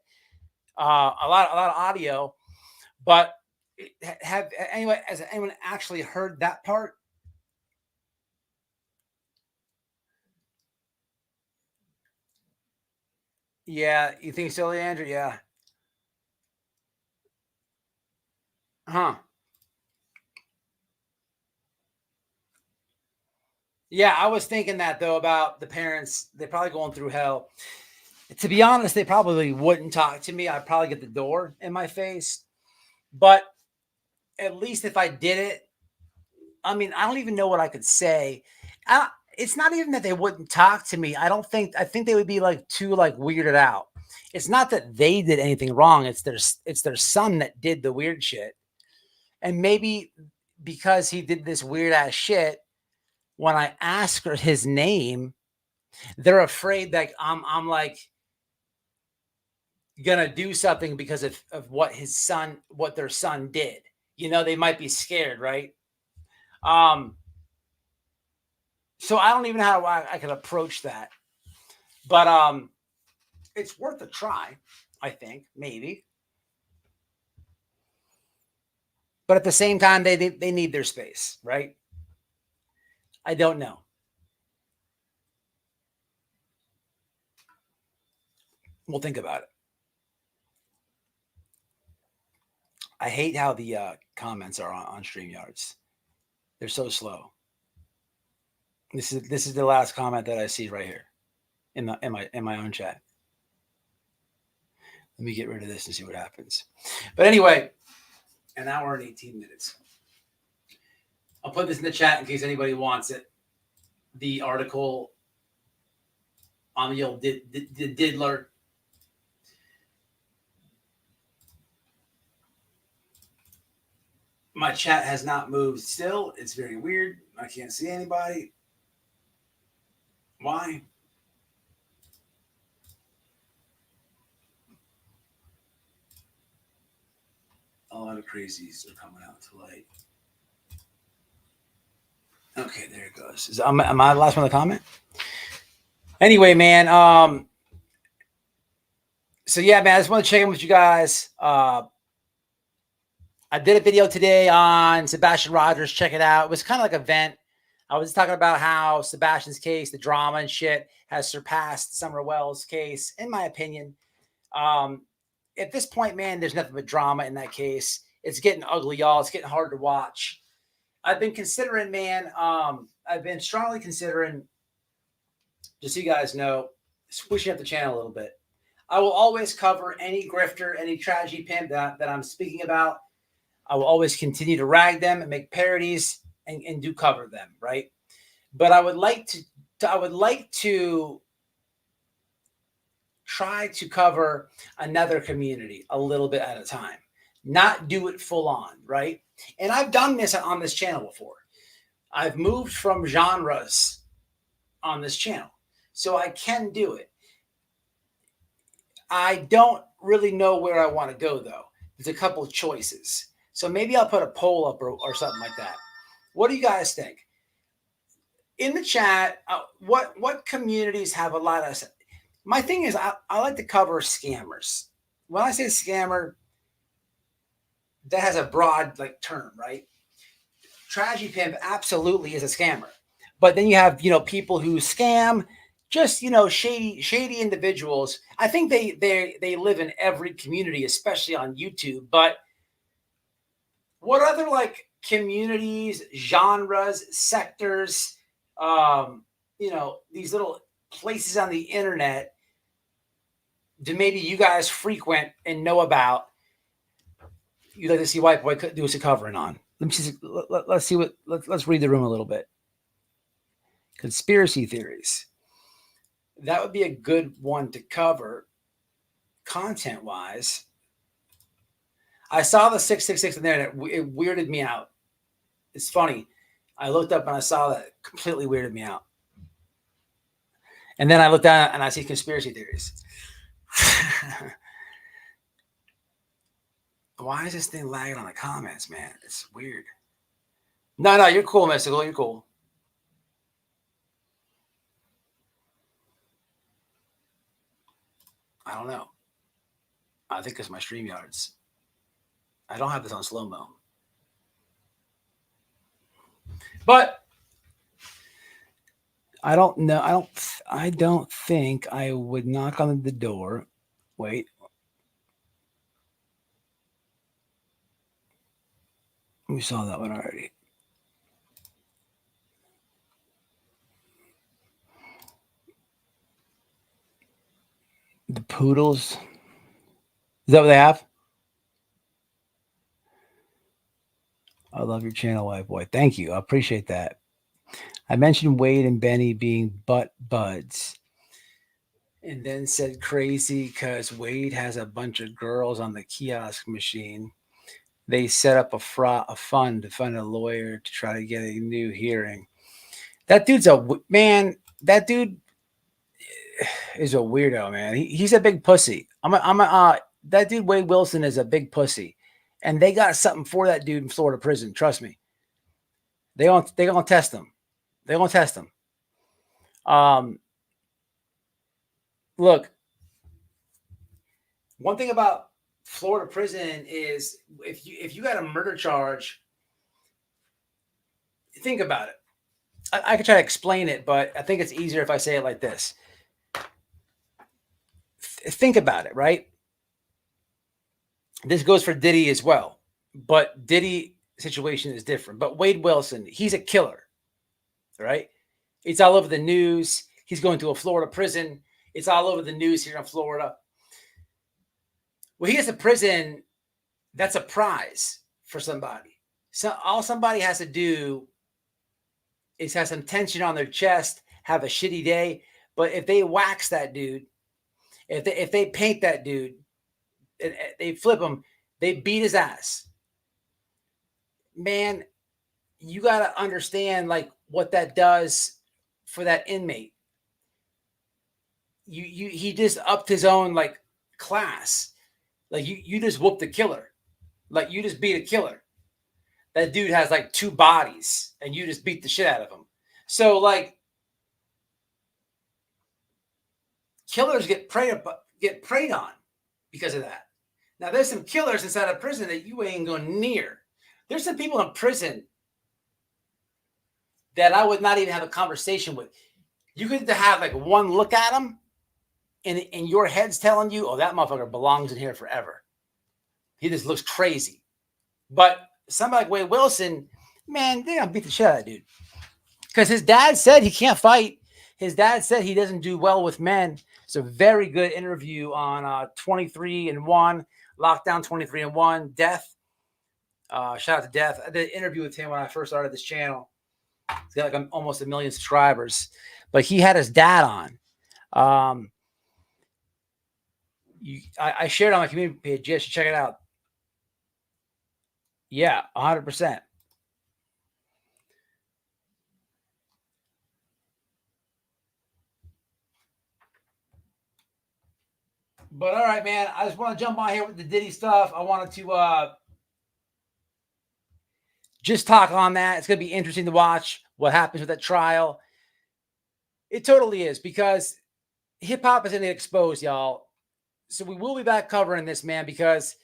a lot of audio, but has anyone actually heard that part? Yeah, you think so, Leandra? Yeah. Huh. Yeah, I was thinking that though about the parents. They're probably going through hell. To be honest, they probably wouldn't talk to me. I'd probably get the door in my face. But at least if I did it, I mean, I don't even know what I could say. It's not even that they wouldn't talk to me. I think they would be like too like weirded out. It's not that they did anything wrong. It's their son that did the weird shit. And maybe because he did this weird ass shit, when I ask her his name, they're afraid that I'm like gonna do something because of what their son did. You know, they might be scared, right? So I don't even know how I can approach that, but it's worth a try. I think maybe, but at the same time, they need their space, right? I don't know. We'll think about it. I hate how the comments are on StreamYards. They're so slow. This is the last comment that I see right here in my own chat. Let me get rid of this and see what happens. But anyway, an hour and 18 minutes. I'll put this in the chat in case anybody wants it. The article on the old Diddler. My chat has not moved still. It's very weird. I can't see anybody. Why? A lot of crazies are coming out to light. Okay, there it goes. Am I the last one to comment? Anyway, man. So yeah, man, I just want to check in with you guys. I did a video today on Sebastian Rogers. Check it out. It was kind of like a vent. I was talking about how Sebastian's case, the drama and shit, has surpassed Summer Wells' case, in my opinion. At this point, man, there's nothing but drama in that case. It's getting ugly, y'all. It's getting hard to watch. I've been considering, man, I've been strongly considering, just so you guys know, switching up the channel a little bit. I will always cover any grifter, any tragedy pimp that I'm speaking about. I will always continue to rag them and make parodies and do cover them, right? But I would like to try to cover another community a little bit at a time, not do it full on, right? And I've done this on this channel before. I've moved from genres on this channel, so I can do it. I don't really know where I want to go, though. There's a couple of choices. So maybe I'll put a poll up or something like that. What do you guys think? In the chat, what communities have a lot of... My thing is, I like to cover scammers. When I say scammer, that has a broad like term, right? Tragedy Pimp absolutely is a scammer. But then you have, people who scam, just, shady individuals. I think they live in every community, especially on YouTube. But what other like communities, genres, sectors, these little places on the internet do maybe you guys frequent and know about? You'd like to see White Boy do us a covering on. Let me see. Let's see let's read the room a little bit. Conspiracy theories. That would be a good one to cover content wise. I saw the 666 in there and it weirded me out. It's funny. I looked up and I saw that. It completely weirded me out. And then I looked down and I see conspiracy theories. Why is this thing lagging on the comments, man? It's weird. No, you're cool, Mystical. You're cool. I don't know. I think it's my StreamYards. I don't have this on slow-mo. But I don't know. I don't think I would knock on the door. Wait. We saw that one already. The Poodles. Is that what they have? I love your channel, White Boy. Thank you. I appreciate that. I mentioned Wade and Benny being butt buds. And then said crazy because Wade has a bunch of girls on the kiosk machine. They set up a fund to fund a lawyer to try to get a new hearing. That dude's that dude is a weirdo, man. He's a big pussy. That dude Wade Wilson is a big pussy, and they got something for that dude in Florida prison. Trust me. They gonna test him. They're gonna test him. Look. One thing about Florida prison is if you got a murder charge, think about it. I could try to explain it, but I think it's easier if I say it like this. Think about it, right? This goes for Diddy as well, but Diddy situation is different. But Wade Wilson, he's a killer, right? It's all over the news. He's going to a Florida prison. It's all over the news here in Florida. Well, he gets to prison. That's a prize for somebody. So all somebody has to do is have some tension on their chest, have a shitty day. But if they wax that dude, if they paint that dude, they flip him, they beat his ass. Man, you got to understand like what that does for that inmate. He just upped his own like class. Like you just whooped the killer. Like you just beat a killer. That dude has like 2 bodies and you just beat the shit out of him. So like killers get preyed on because of that. Now there's some killers inside of prison that you ain't going near. There's some people in prison that I would not even have a conversation with. You could have like one look at them and your head's telling you, oh, that motherfucker belongs in here forever. He just looks crazy. But somebody like Wade Wilson, man, they're gonna beat the shit out of that dude. Because his dad said he can't fight. His dad said he doesn't do well with men. It's a very good interview on 23-1, Lockdown 23-1, Death. Shout out to Death. I did an interview with him when I first started this channel. He's got like almost 1 million subscribers. But he had his dad on. I shared it on my community page. You should check it out. Yeah, 100%. But all right, man. I just want to jump on here with the Diddy stuff. I wanted to just talk on that. It's going to be interesting to watch what happens with that trial. It totally is, because hip hop is going to get exposed, y'all. So we will be back covering this, man, because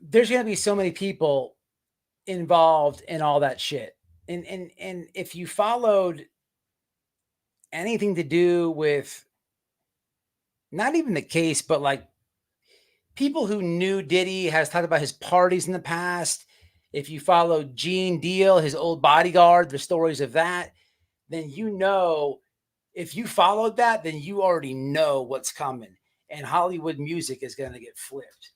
there's going to be so many people involved in all that shit. And if you followed anything to do with not even the case, but like people who knew Diddy has talked about his parties in the past. If you follow Gene Deal, his old bodyguard, the stories of that, then you know, if you followed that, then you already know what's coming. And Hollywood music is going to get flipped.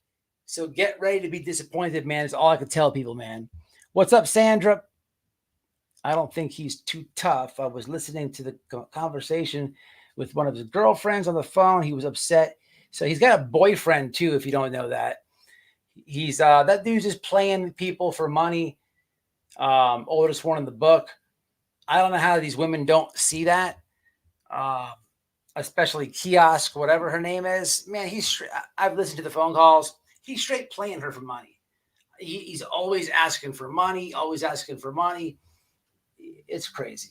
So get ready to be disappointed, man. Is all I can tell people, man. What's up, Sandra? I don't think he's too tough. I was listening to the conversation with one of his girlfriends on the phone. He was upset. So he's got a boyfriend too, if you don't know that. He's that dude's just playing people for money. Oldest one in the book. I don't know how these women don't see that. Especially Kiosk, whatever her name is. Man, I've listened to the phone calls. He's straight playing her for money. He's always asking for money, always asking for money. It's crazy.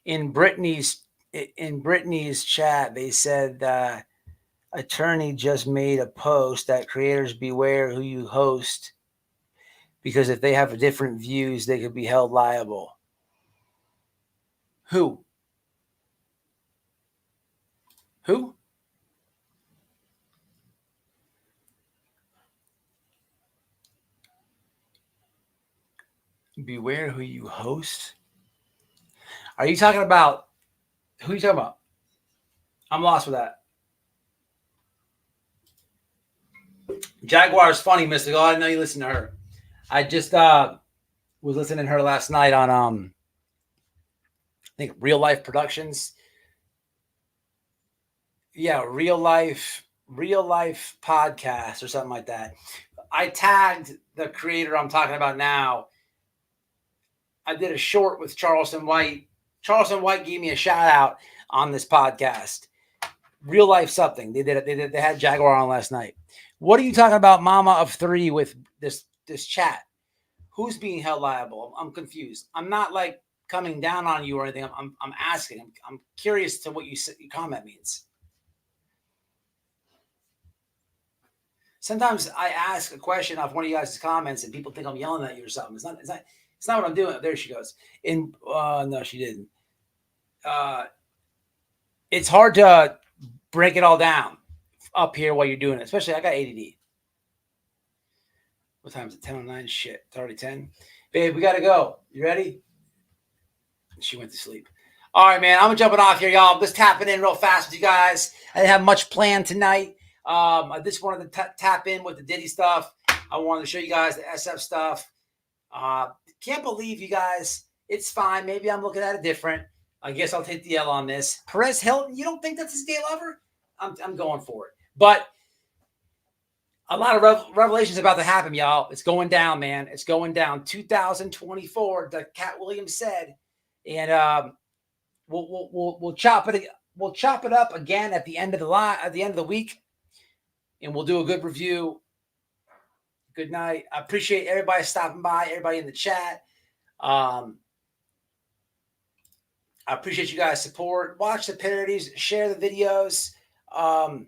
In Brittany's chat, they said attorney just made a post that creators beware who you host, because if they have different views, they could be held liable. Who? Beware who you host? Are you talking about, who are you talking about? I'm lost with that. Jaguar is funny, Mystical. I didn't know you listened to her. I just was listening to her last night on I think Real Life Productions. Yeah, Real Life podcast or something like that. I tagged the creator I'm talking about now. I did a short with Charleston White. Charleston White gave me a shout out on this podcast. Real Life something. They had Jaguar on last night. What are you talking about, Mama of Three, with this chat? Who's being held liable? I'm confused. I'm not like coming down on you or anything. I'm asking. I'm curious to what your comment means. Sometimes I ask a question off one of you guys' comments and people think I'm yelling at you or something. It's not what I'm doing. There she goes. No, she didn't. It's hard to break it all down up here while you're doing it. Especially, I got ADD. What time is it? 10:09? Shit. It's already 10. Babe, we got to go. You ready? She went to sleep. All right, man. I'm jumping off here, y'all. I'm just tapping in real fast with you guys. I didn't have much planned tonight. I just wanted to tap in with the Diddy stuff. I wanted to show you guys the SF stuff. Can't believe you guys. It's fine. Maybe I'm looking at it different. I guess I'll take the L on this. Perez Hilton, you don't think that's his gay lover? I'm going for it. But a lot of revelations about to happen, y'all. It's going down, man. It's going down. 2024, the Cat Williams said, and we'll chop it. We'll chop it up again at the end of the week, and we'll do a good review. Good night. I appreciate everybody stopping by, everybody in the chat. I appreciate you guys' support. Watch the parodies, share the videos. I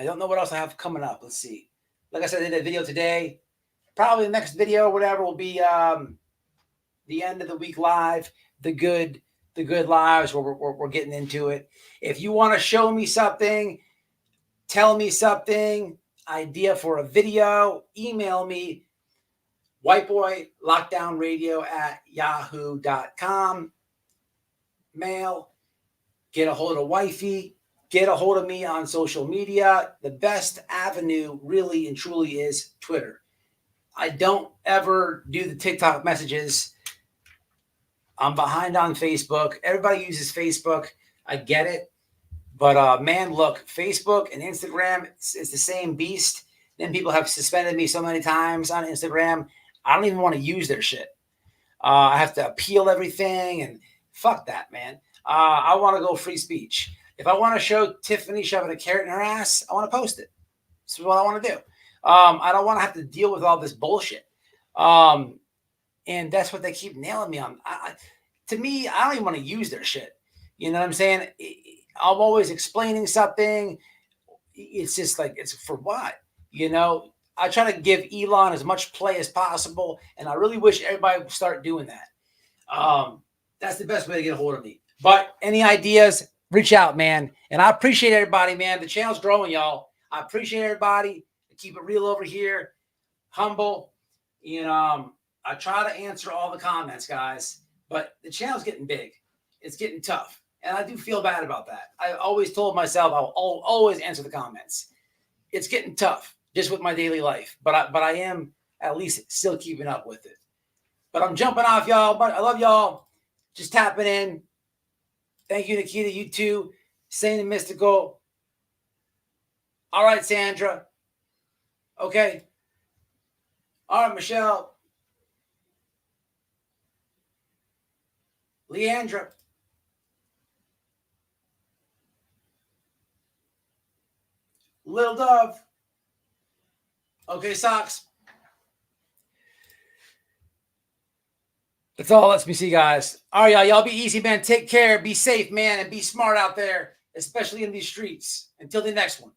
don't know what else I have coming up. Let's see. Like I said, I did a video today. Probably the next video or whatever will be the end of the week live. The good lives where we're getting into it. If you want to show me something, tell me something, idea for a video, email me, whiteboylockdownradio@yahoo.com. Mail, get a hold of wifey, get a hold of me on social media. The best avenue really and truly is Twitter. I don't ever do the TikTok messages. I'm behind on Facebook. Everybody uses Facebook. I get it. But man, look, Facebook and Instagram, it's the same beast. Then people have suspended me so many times on Instagram. I don't even want to use their shit. I have to appeal everything, and fuck that, man. I want to go free speech. If I want to show Tiffany shoving a carrot in her ass, I want to post it. This is what I want to do. I don't want to have to deal with all this bullshit. And that's what they keep nailing me on. To me, I don't even want to use their shit. You know what I'm saying? I'm always explaining something. It's just like, it's for what? You know, I try to give Elon as much play as possible, and I really wish everybody would start doing that. That's the best way to get a hold of me. But any ideas, reach out, man. And I appreciate everybody, man. The channel's growing, y'all. I appreciate everybody. Keep it real over here. Humble. And I try to answer all the comments, guys. But the channel's getting big. It's getting tough. And I do feel bad about that. I always told myself I'll always answer the comments. It's getting tough just with my daily life. But I am at least still keeping up with it. But I'm jumping off, y'all. But I love y'all. Just tapping in. Thank you, Nikita. You too. Sane and mystical. All right, Sandra. Okay. All right, Michelle. Leandra. Little Dove. Okay, Socks. That's all. Let me see, guys. All right, y'all be easy, man. Take care. Be safe, man, and be smart out there, especially in these streets. Until the next one.